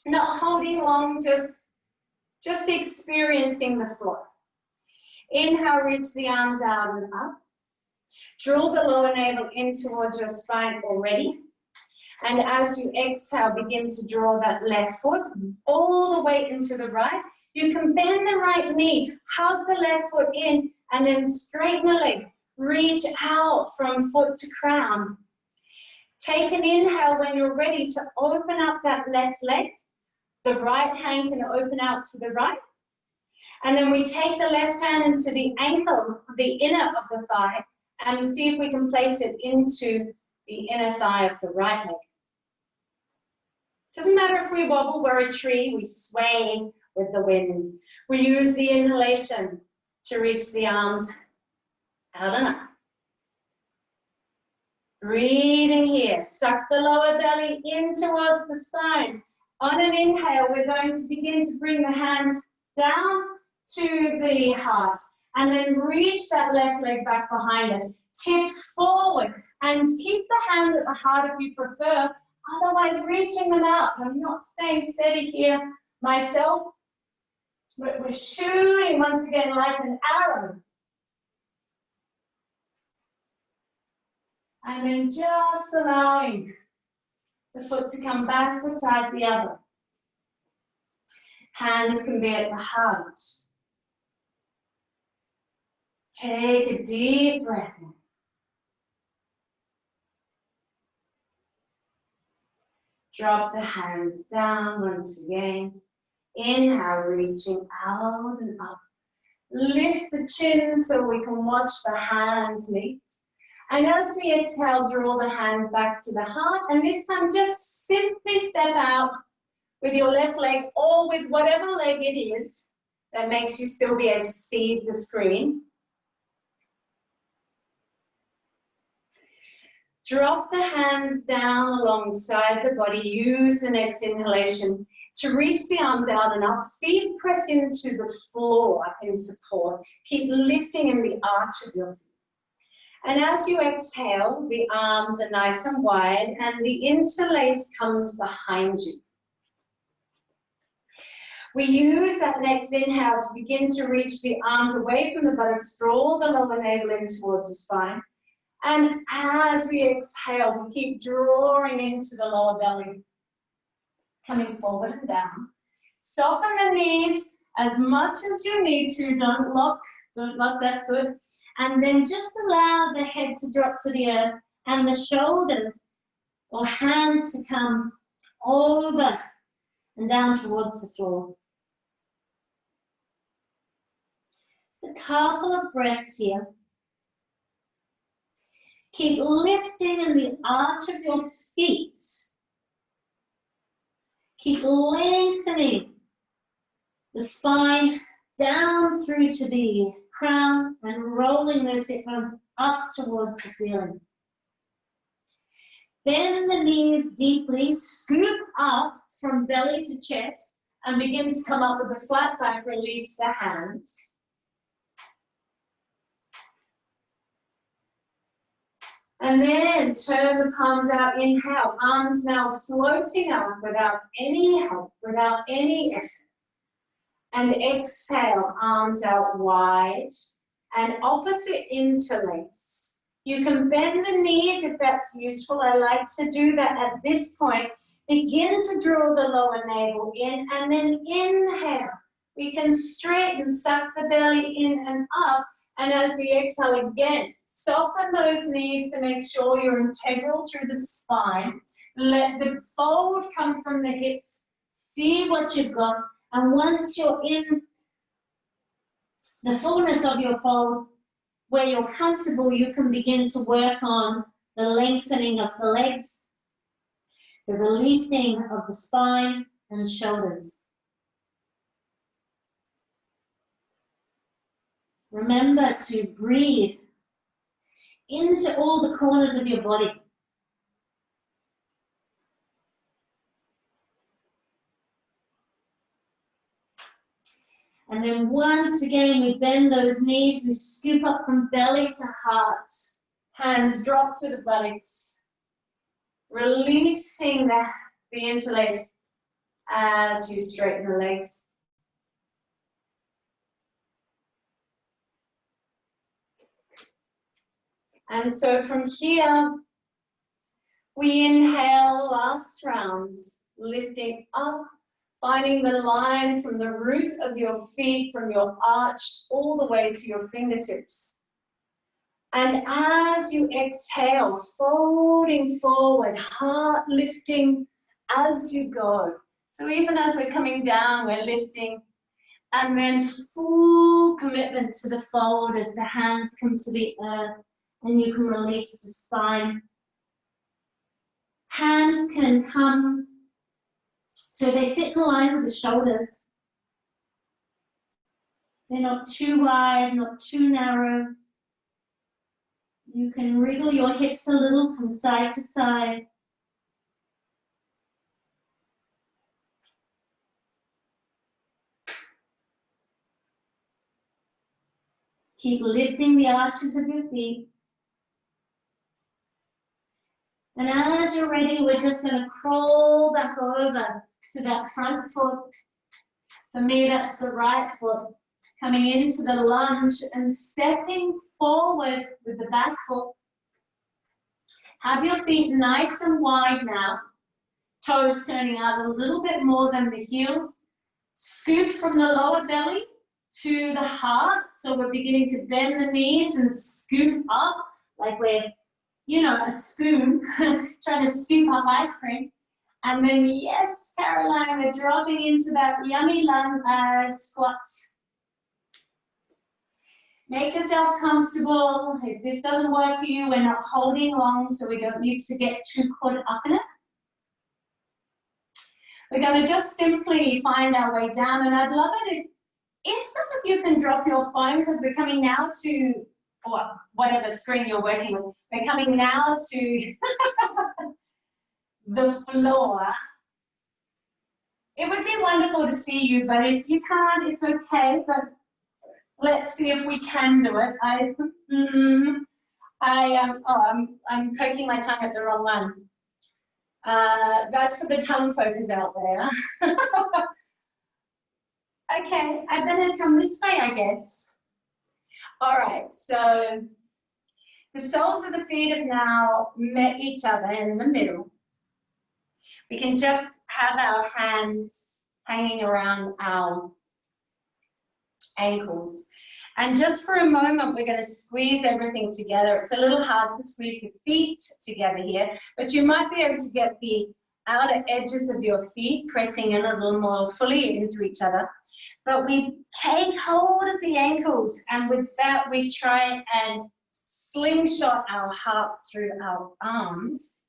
Not holding long, just experiencing the floor. Inhale, reach the arms out and up. Draw the lower navel in towards your spine already. And as you exhale, begin to draw that left foot all the way into the right. You can bend the right knee, hug the left foot in, and then straighten the leg. Reach out from foot to crown. Take an inhale when you're ready to open up that left leg. The right hand can open out to the right. And then we take the left hand into the ankle, the inner of the thigh, and see if we can place it into the inner thigh of the right leg. Doesn't matter if we wobble, we're a tree, we sway with the wind. We use the inhalation to reach the arms out and up. Breathing here, suck the lower belly in towards the spine. On an inhale, we're going to begin to bring the hands down to the heart and then reach that left leg back behind us. Tip forward and keep the hands at the heart if you prefer, otherwise reaching them out. I'm not staying steady here myself, but we're shooting once again like an arrow. And then just allowing the foot to come back beside the other. Hands can be at the heart. Take a deep breath in. Drop the hands down once again. Inhale, reaching out and up. Lift the chin so we can watch the hands meet. And as we exhale, draw the hand back to the heart. And this time, just simply step out with your left leg or with whatever leg it is that makes you still be able to see the screen. Drop the hands down alongside the body. Use the next inhalation to reach the arms out and up. Feet press into the floor in support. Keep lifting in the arch of your feet. And as you exhale, the arms are nice and wide and the interlace comes behind you. We use that next inhale to begin to reach the arms away from the buttocks, draw the lower navel in towards the spine. And as we exhale, we keep drawing into the lower belly, coming forward and down. Soften the knees as much as you need to. Don't lock, that's good. And then just allow the head to drop to the earth and the shoulders or hands to come over and down towards the floor. Just a couple of breaths here. Keep lifting in the arch of your feet. Keep lengthening the spine down through to the crown and rolling those hip bones up towards the ceiling. Bend the knees deeply, scoop up from belly to chest and begin to come up with a flat back, release the hands. And then turn the palms out, inhale, arms now floating up without any help, without any effort. And exhale, arms out wide and opposite interlace. You can bend the knees if that's useful. I like to do that at this point. Begin to draw the lower navel in and then inhale. We can straighten, suck the belly in and up. And as we exhale again, soften those knees to make sure you're integral through the spine. Let the fold come from the hips. See what you've got. And once you're in the fullness of your fold, where you're comfortable, you can begin to work on the lengthening of the legs, the releasing of the spine and shoulders. Remember to breathe into all the corners of your body. And then once again, we bend those knees, we scoop up from belly to heart. Hands drop to the buttocks, releasing the interlace as you straighten the legs. And so from here, We inhale, last rounds, lifting up, finding the line from the root of your feet, from your arch, all the way to your fingertips. And as you exhale, folding forward, heart lifting as you go. So even as we're coming down, we're lifting. And then full commitment to the fold as the hands come to the earth and you can release the spine. Hands can come, so they sit in line with the shoulders. They're not too wide, not too narrow. You can wriggle your hips a little from side to side. Keep lifting the arches of your feet. And as you're ready, we're just going to crawl back over to that front foot. For me, that's the right foot. Coming into the lunge and stepping forward with the back foot. Have your feet nice and wide now. Toes turning out a little bit more than the heels. Scoop from the lower belly to the heart. So we're beginning to bend the knees and scoop up like we're, you know, a spoon trying to scoop up ice cream. And then, yes, Caroline, we're dropping into that yummy squats. Make yourself comfortable. If this doesn't work for you, we're not holding long, so we don't need to get too caught up in it. We're going to just simply find our way down, and I'd love it if some of you can drop your phone, because we're coming now to, or whatever screen you're working with, we're coming now to the floor. It would be wonderful to see you, but if you can't, it's okay, but let's see if we can do it. I'm poking my tongue at the wrong one. That's for the tongue pokers out there. Okay, I better come this way, I guess. All right, so the soles of the feet have now met each other in the middle. We can just have our hands hanging around our ankles. And just for a moment, we're going to squeeze everything together. It's a little hard to squeeze the feet together here, but you might be able to get the outer edges of your feet pressing in a little more fully into each other. But we take hold of the ankles, and with that, we try and slingshot our heart through our arms.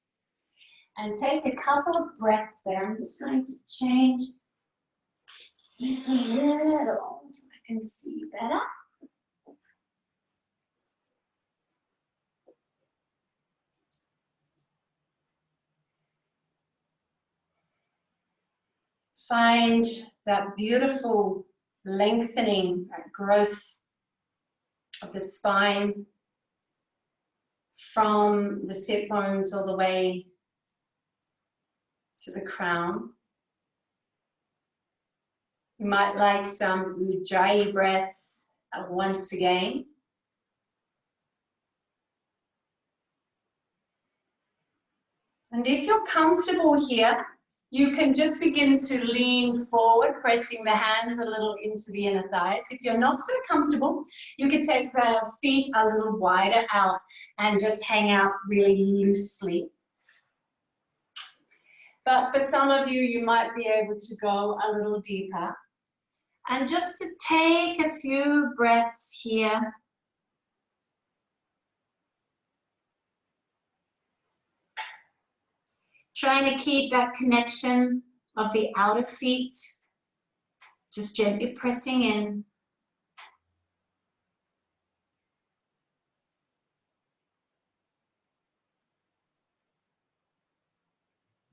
And take a couple of breaths there. I'm just going to change this a little so I can see better. Find that beautiful lengthening, that growth of the spine from the sit bones all the way to the crown. You might like some Ujjayi breath once again. And if you're comfortable here, you can just begin to lean forward, pressing the hands a little into the inner thighs. If you're not so comfortable, you can take the feet a little wider out and just hang out really loosely. But for some of you, you might be able to go a little deeper. And just to take a few breaths here. Trying to keep that connection of the outer feet, just gently pressing in.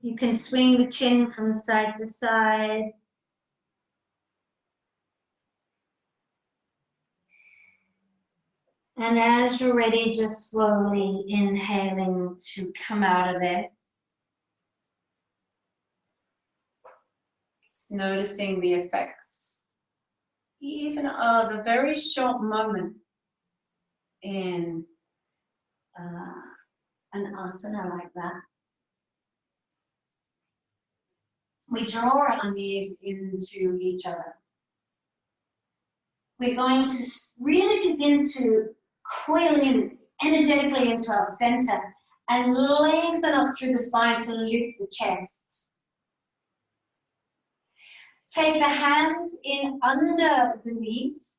You can swing the chin from side to side. And as you're ready, just slowly inhaling to come out of it. Just noticing the effects, even of a very short moment in an asana like that. we draw our knees into each other. We're going to really begin to coil in energetically into our center and lengthen up through the spine to lift the chest. Take the hands in under the knees.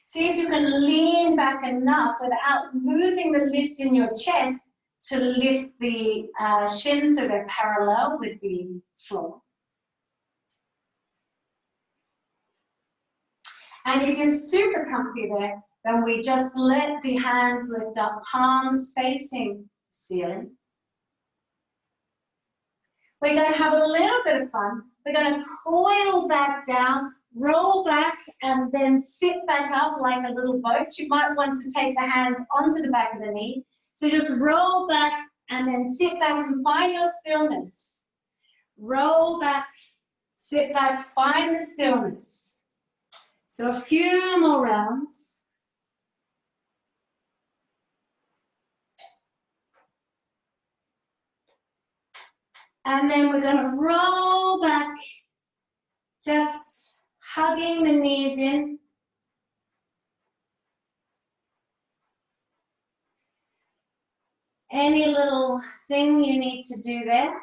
See if you can lean back enough without losing the lift in your chest to lift the shins so they're parallel with the floor. And if you're super comfy there, then we just let the hands lift up, palms facing the ceiling. We're going to have a little bit of fun. We're going to coil back down, roll back, and then sit back up like a little boat. You might want to take the hands onto the back of the knee. So just roll back and then sit back and find your stillness. Roll back, sit back, find the stillness. So a few more rounds. And then we're going to roll back, just hugging the knees in. Any little thing you need to do there.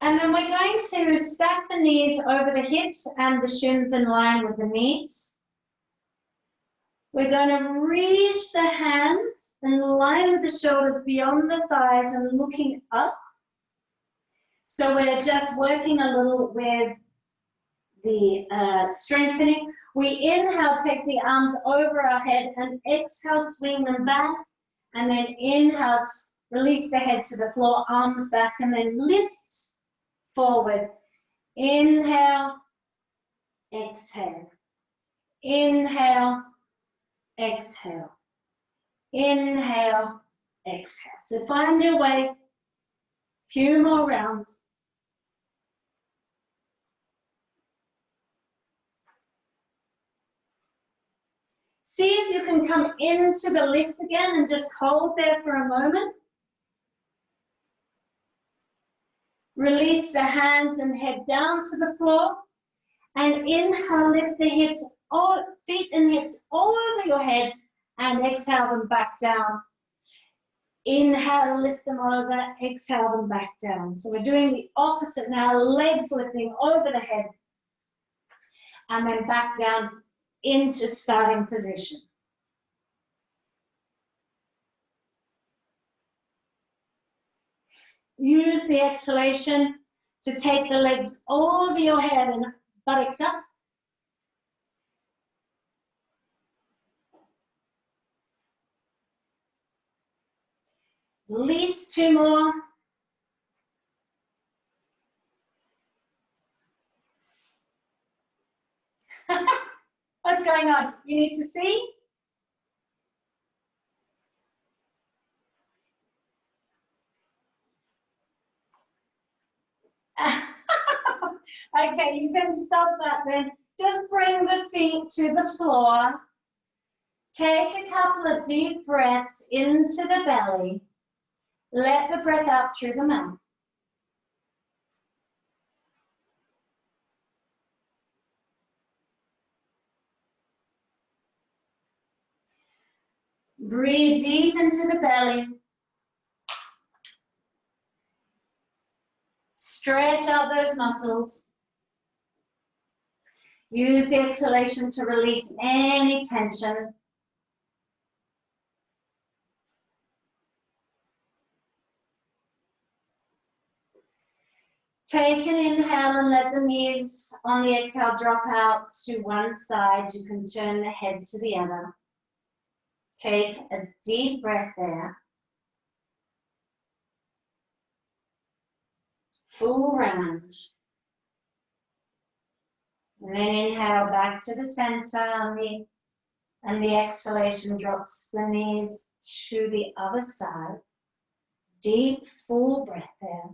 And then we're going to stack the knees over the hips and the shins in line with the knees. We're going to reach the hands in line with the shoulders beyond the thighs and looking up. So we're just working a little with the strengthening. We inhale, take the arms over our head, and exhale, swing them back. And then inhale, release the head to the floor, arms back, and then lift forward. Inhale, exhale. Inhale, exhale. Inhale, exhale. So find your way. Few more rounds. See if you can come into the lift again and just hold there for a moment. Release the hands and head down to the floor. And inhale, lift the hips, feet and hips over your head, and exhale them back down. Inhale, lift them over, exhale them back down. So we're doing the opposite now, legs lifting over the head, and then back down into starting position. Use the exhalation to take the legs over your head and buttocks up. At least two more. What's going on? You need to see? Okay, you can stop that then. Just bring the feet to the floor. Take a couple of deep breaths into the belly. Let the breath out through the mouth. Breathe deep into the belly. Stretch out those muscles. Use the exhalation to release any tension. Take an inhale and let the knees on the exhale drop out to one side. You can turn the head to the other. Take a deep breath there. Full round. And then inhale back to the center and the exhalation drops the knees to the other side. Deep, full breath there.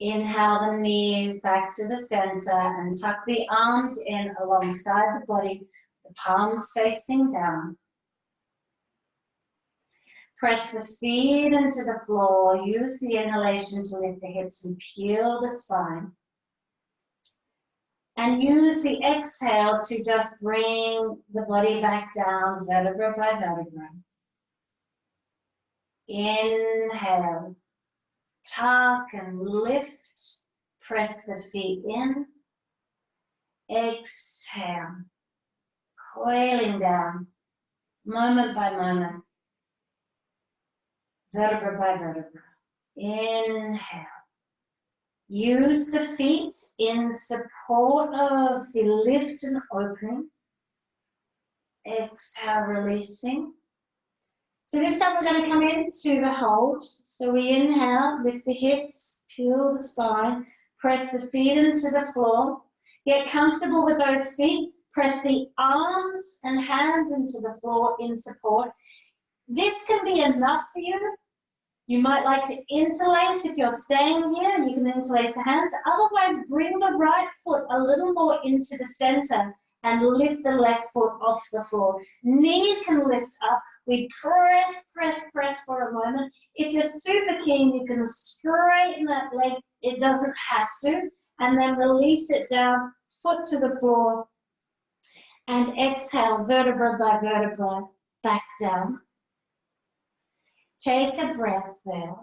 Inhale the knees back to the center and tuck the arms in alongside the body, the palms facing down. Press the feet into the floor. Use the inhalation to lift the hips and peel the spine. And use the exhale to just bring the body back down, vertebra by vertebra. Inhale, tuck and lift, press the feet in. Exhale, coiling down, moment by moment, vertebra by vertebra. Inhale. Use the feet in support of the lift and opening. Exhale, releasing. So this time we're going to come into the hold. So we inhale, lift the hips, peel the spine, press the feet into the floor. Get comfortable with those feet. Press the arms and hands into the floor in support. This can be enough for you. You might like to interlace if you're staying here, and you can interlace the hands. Otherwise, bring the right foot a little more into the center and lift the left foot off the floor. Knee can lift up. We press, press, press for a moment. If you're super keen, you can straighten that leg. It doesn't have to. And then release it down, foot to the floor. And exhale, vertebra by vertebra, back down. Take a breath there.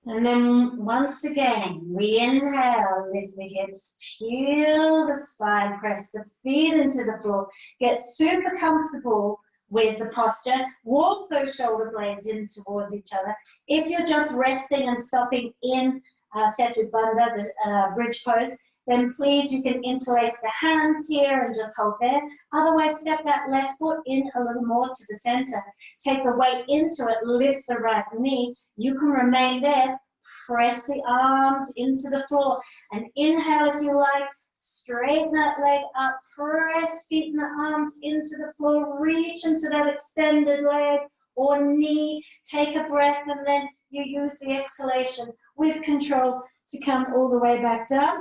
And then once again, we inhale, lift the hips, peel the spine, press the feet into the floor. Get super comfortable with the posture. Walk those shoulder blades in towards each other. If you're just resting and stopping in Setu Bandha, the bridge pose, then please you can interlace the hands here and just hold there. Otherwise, step that left foot in a little more to the center. Take the weight into it, lift the right knee. You can remain there. Press the arms into the floor. And inhale if you like. Straighten that leg up. Press feet and the arms into the floor. Reach into that extended leg or knee. Take a breath and then you use the exhalation with control to come all the way back down.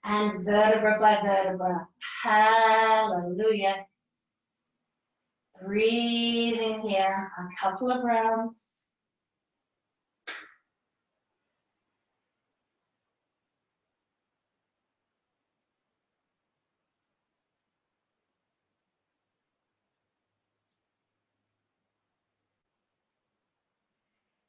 And vertebra by vertebra. Hallelujah. Breathing here a couple of rounds.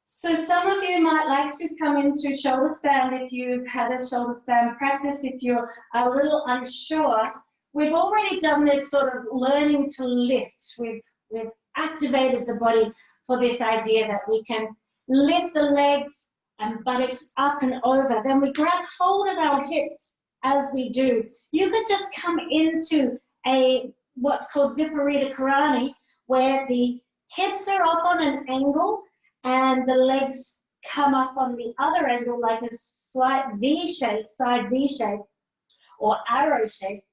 So some of you might like to come into shoulder stand if you've had a shoulder stand practice, if you're a little unsure. We've already done this sort of learning to lift. We've activated the body for this idea that we can lift the legs and buttocks up and over. Then we grab hold of our hips as we do. You could just come into a what's called Viparita Karani, where the hips are off on an angle and the legs come up on the other angle like a slight V shape, side V shape, or arrow shape,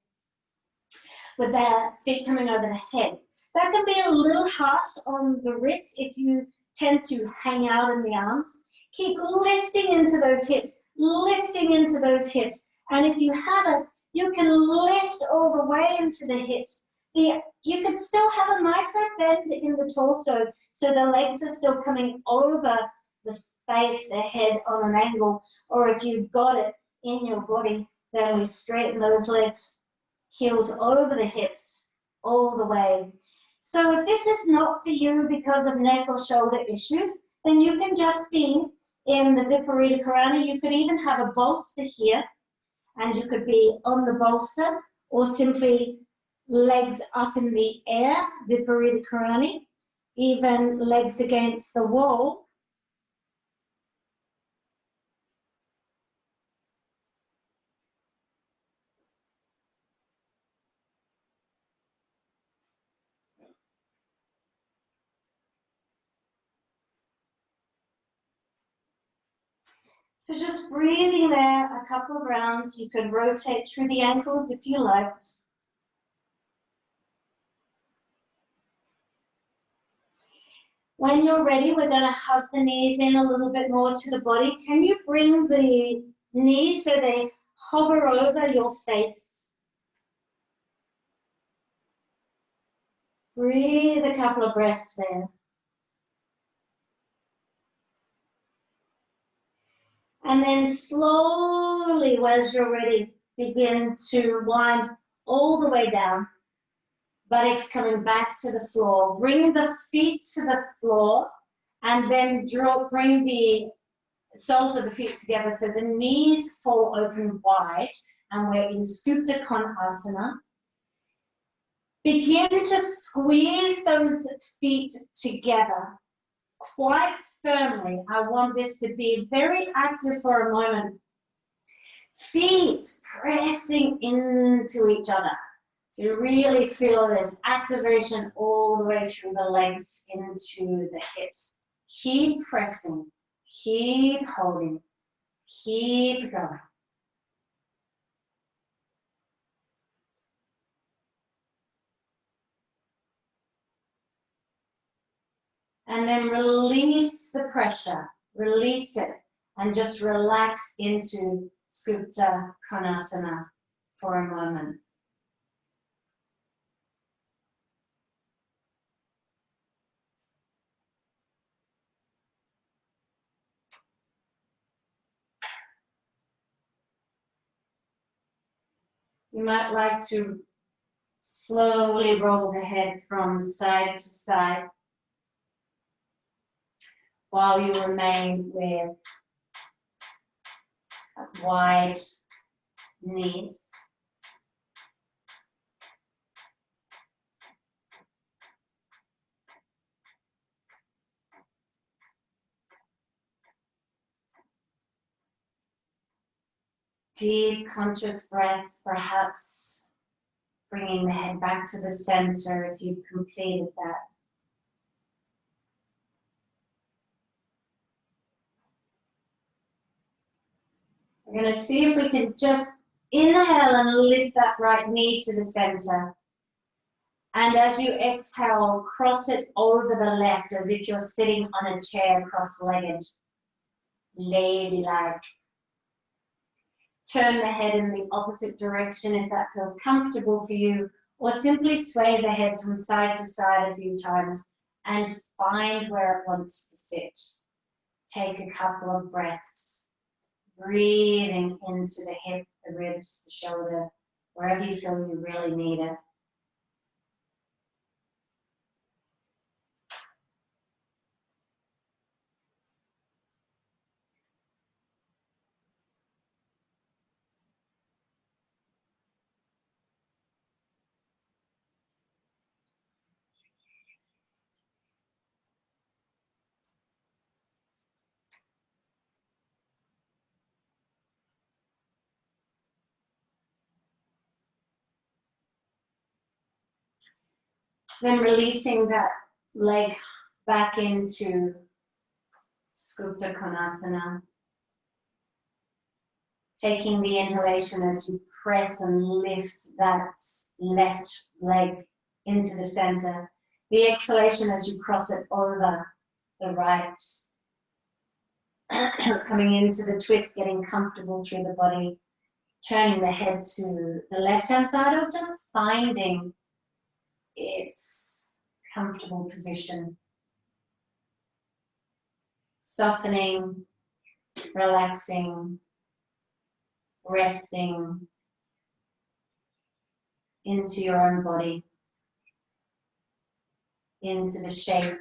with the feet coming over the head. That can be a little harsh on the wrists if you tend to hang out in the arms. Keep lifting into those hips, lifting into those hips. And if you haven't, you can lift all the way into the hips. You can still have a micro bend in the torso, so the legs are still coming over the face, the head on an angle. Or if you've got it in your body, then we straighten those legs, heels over the hips, all the way. So if this is not for you because of neck or shoulder issues, then you can just be in the Viparita Karani. You could even have a bolster here, and you could be on the bolster, or simply legs up in the air, Viparita Karani, even legs against the wall. So just breathing there a couple of rounds. You could rotate through the ankles if you liked. When you're ready, we're going to hug the knees in a little bit more to the body. Can you bring the knees so they hover over your face? Breathe a couple of breaths there. And then slowly, as you're ready, begin to wind all the way down. Buttocks coming back to the floor. Bring the feet to the floor and then bring the soles of the feet together so the knees fall open wide and we're in Supta Konasana. Begin to squeeze those feet together quite firmly. I want this to be very active for a moment. Feet pressing into each other. So you really feel this activation all the way through the legs into the hips. Keep pressing, keep holding, keep going. And then release the pressure, release it, and just relax into Supta Konasana for a moment. You might like to slowly roll the head from side to side while you remain with wide knees. Deep conscious breaths, perhaps bringing the head back to the center if you've completed that. We're going to see if we can just inhale and lift that right knee to the center. And as you exhale, cross it over the left as if you're sitting on a chair cross-legged, ladylike. Turn the head in the opposite direction if that feels comfortable for you, or simply sway the head from side to side a few times and find where it wants to sit. Take a couple of breaths, breathing into the hip, the ribs, the shoulder, wherever you feel you really need it. Then releasing that leg back into Supta Konasana. Taking the inhalation as you press and lift that left leg into the center. The exhalation as you cross it over the right. Coming into the twist, getting comfortable through the body. Turning the head to the left-hand side or just finding its comfortable position. Softening, relaxing, resting into your own body, into the shape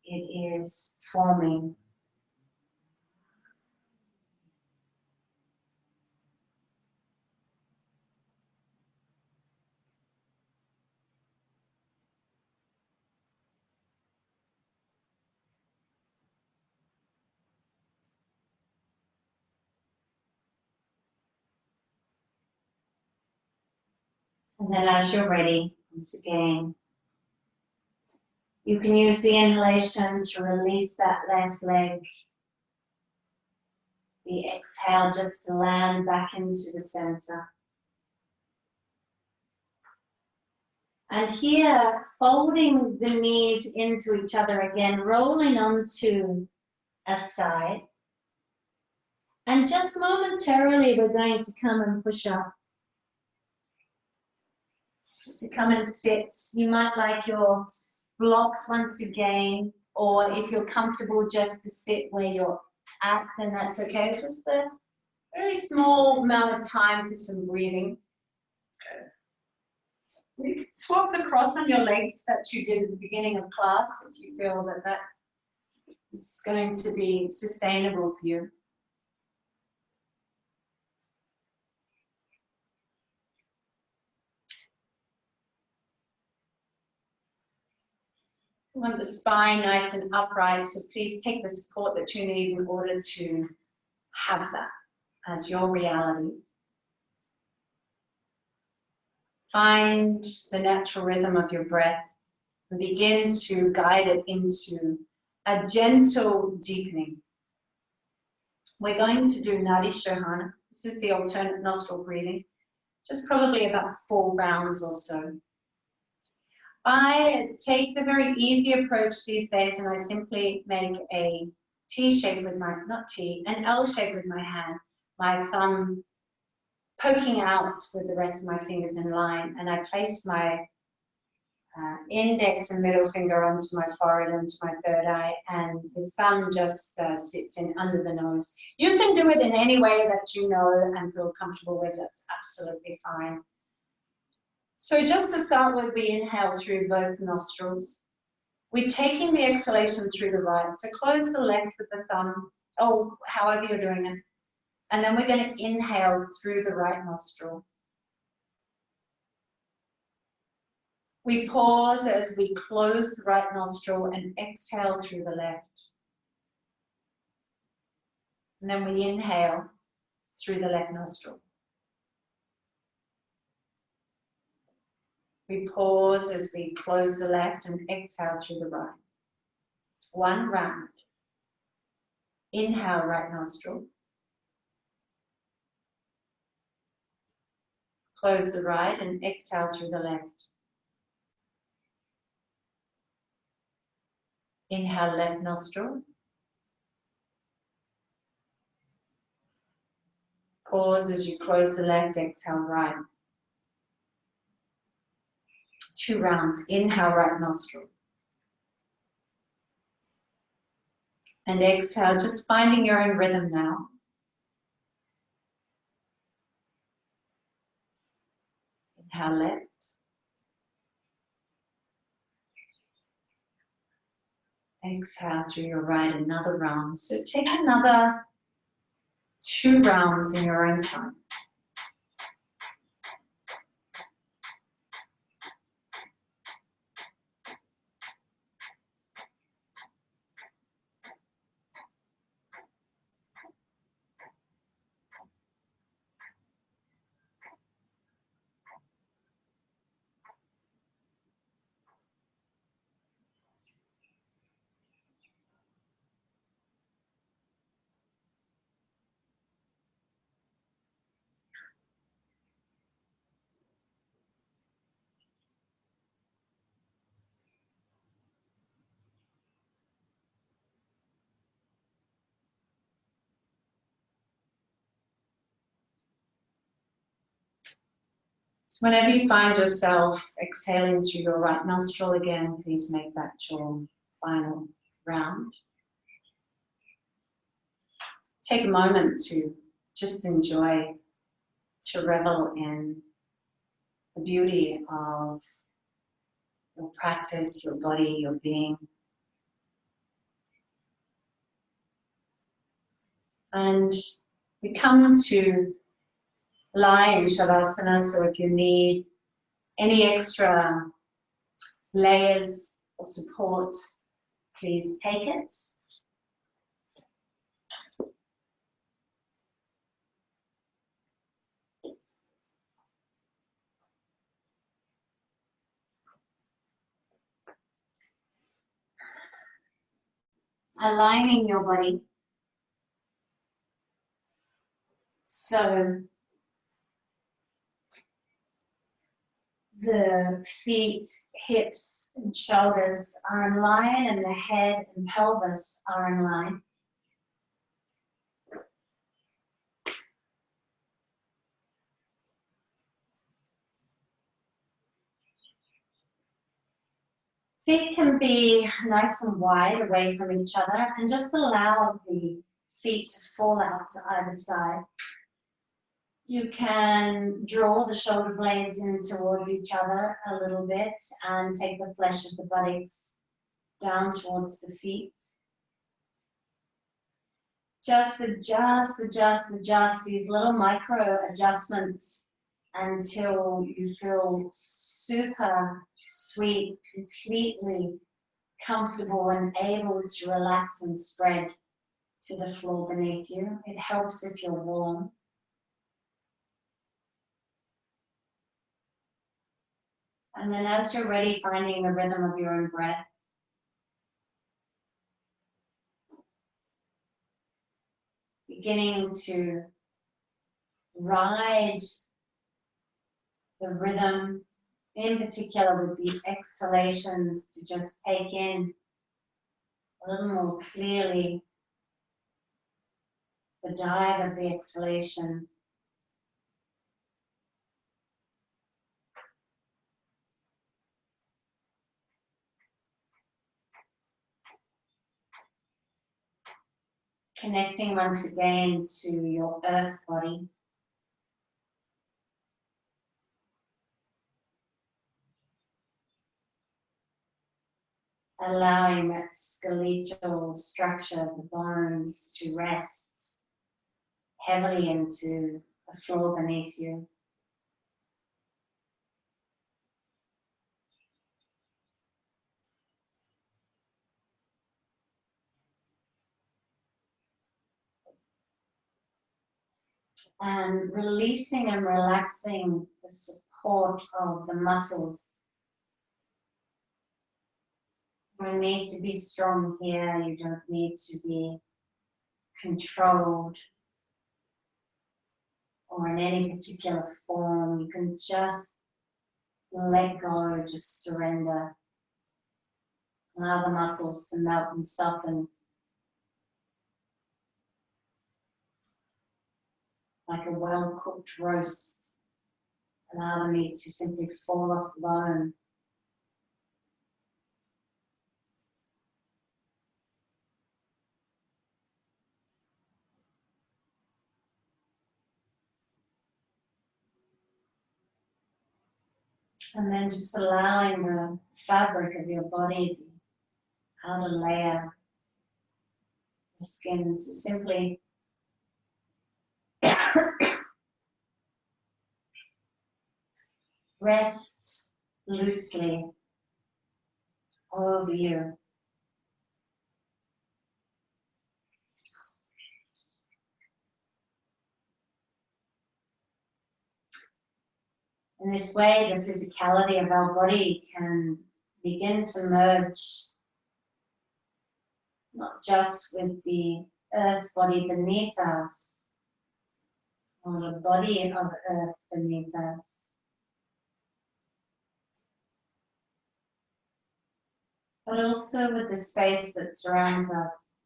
it is forming. And then as you're ready, once again, you can use the inhalation to release that left leg. The exhale just to land back into the center. And here, folding the knees into each other again, rolling onto a side. And just momentarily, we're going to come and push up. To come and sit. You might like your blocks once again, or if you're comfortable just to sit where you're at, then that's okay. Just a very small amount of time for some breathing. You can swap the cross on your legs that you did at the beginning of class if you feel that that is going to be sustainable for you. You want the spine nice and upright, so please take the support that you need in order to have that as your reality. Find the natural rhythm of your breath and begin to guide it into a gentle deepening. We're going to do Nadi Shohana. This is the alternate nostril breathing, just probably about 4 rounds or so. I take the very easy approach these days and I simply make a T shape with my, not T, an L shape with my hand, my thumb poking out with the rest of my fingers in line, and I place my index and middle finger onto my forehead, onto my third eye, and the thumb just sits in under the nose. You can do it in any way that you know and feel comfortable with. That's absolutely fine. So just to start with, we inhale through both nostrils. We're taking the exhalation through the right. So close the left with the thumb, or however you're doing it. And then we're going to inhale through the right nostril. We pause as we close the right nostril and exhale through the left. And then we inhale through the left nostril. We pause as we close the left and exhale through the right. It's 1 round. Inhale, right nostril. Close the right and exhale through the left. Inhale, left nostril. Pause as you close the left, exhale right. 2 rounds. Inhale, right nostril. And exhale, just finding your own rhythm now. Inhale, left. Exhale through your right, another round. So take another 2 rounds in your own time. So whenever you find yourself exhaling through your right nostril again, please make that your final round. Take a moment to just enjoy, to revel in the beauty of your practice, your body, your being. And we come to lie in Shavasana, so if you need any extra layers or support, please take it. Aligning your body so the feet, hips, and shoulders are in line, and the head and pelvis are in line. Feet can be nice and wide away from each other, and just allow the feet to fall out to either side. You can draw the shoulder blades in towards each other a little bit and take the flesh of the buttocks down towards the feet. Just adjust these little micro adjustments until you feel super sweet, completely comfortable and able to relax and spread to the floor beneath you. It helps if you're warm. And then as you're ready, finding the rhythm of your own breath. Beginning to ride the rhythm, in particular with the exhalations, to just take in a little more clearly the dive of the exhalation. Connecting once again to your earth body. Allowing that skeletal structure of the bones to rest heavily into the floor beneath you. And releasing and relaxing the support of the muscles. You don't need to be strong here, you don't need to be controlled or in any particular form. You can just let go, just surrender. Allow the muscles to melt and soften like a well-cooked roast. Allow the meat to simply fall off the bone. And then just allowing the fabric of your body, the outer layer, the skin, to simply rest loosely over you. In this way, the physicality of our body can begin to merge not just with the earth body beneath us, or the body of earth beneath us, but also with the space that surrounds us.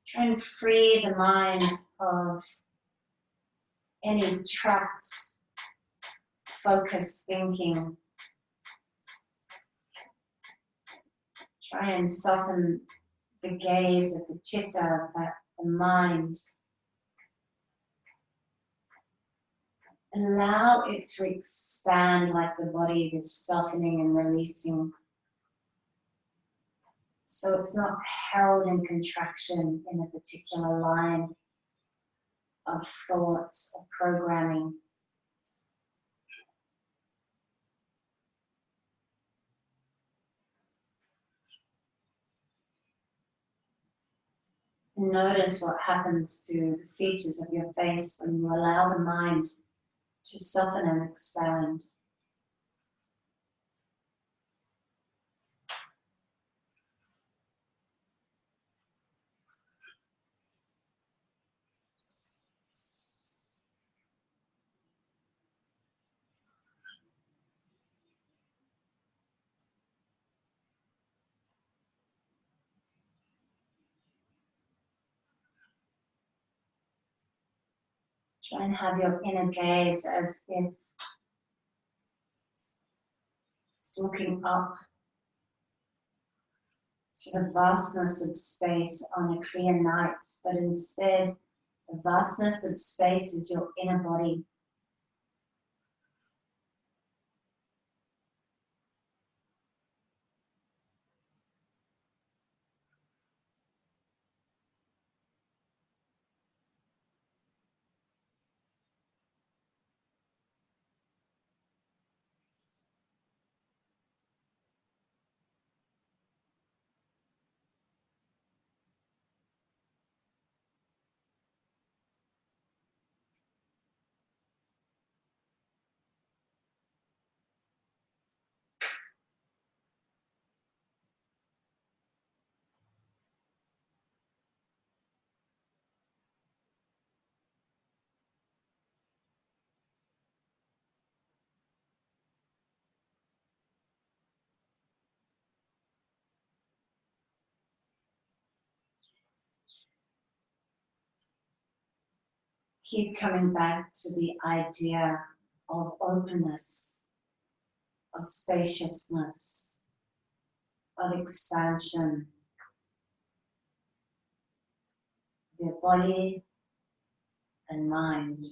Try and free the mind of any trapped, focused thinking. Try and soften the gaze of the chitta, the mind. Allow it to expand like the body is softening and releasing. So it's not held in contraction in a particular line of thoughts or programming. Notice what happens to the features of your face when you allow the mind to soften and expand. Try and have your inner gaze as if it's looking up to the vastness of space on a clear night, but instead the vastness of space is your inner body. Keep coming back to the idea of openness, of spaciousness, of expansion of your body and mind.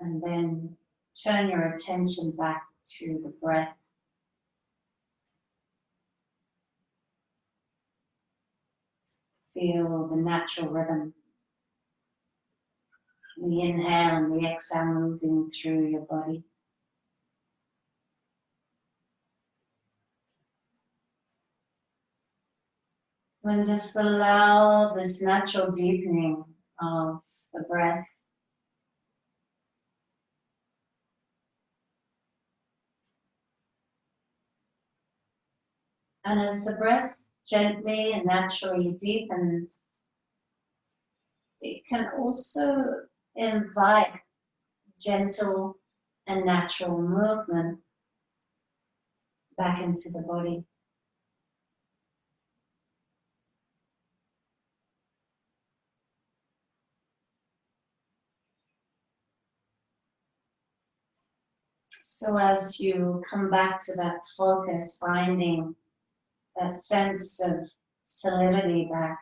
And then turn your attention back to the breath. Feel the natural rhythm, the inhale and the exhale moving through your body. And just allow this natural deepening of the breath. And as the breath gently and naturally deepens, it can also invite gentle and natural movement back into the body. So as you come back to that focus, finding that sense of solidity back,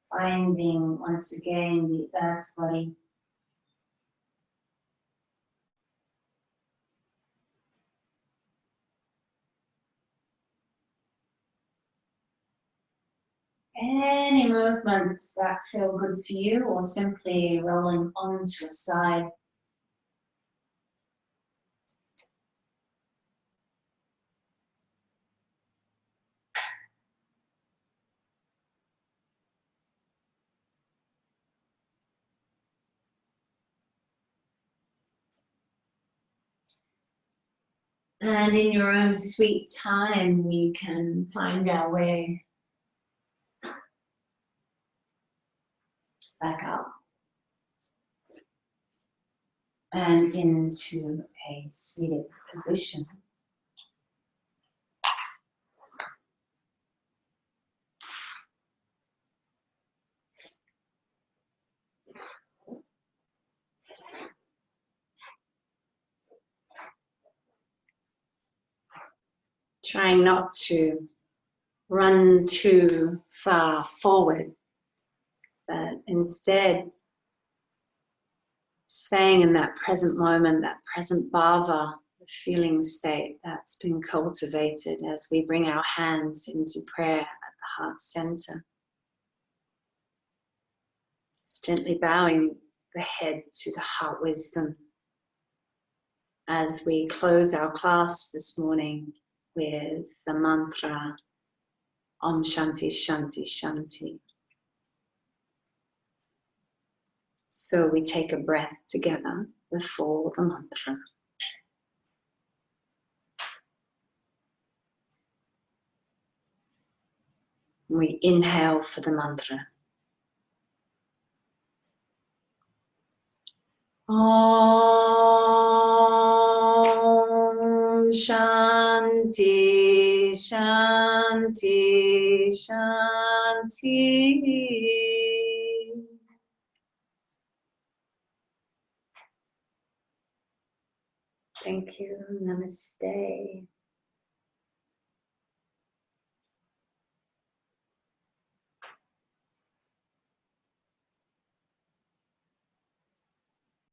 finding once again the earth body. Any movements that feel good for you, or simply rolling onto a side. And in your own sweet time, we can find our way back up and into a seated position. Trying not to run too far forward, but instead staying in that present moment, that present bhava, the feeling state that's been cultivated as we bring our hands into prayer at the heart center. Just gently bowing the head to the heart wisdom as we close our class this morning with the mantra Om Shanti Shanti Shanti. So we take a breath together before the mantra. We inhale for the mantra. Om Shanti Shanti Shanti. Thank you. Namaste.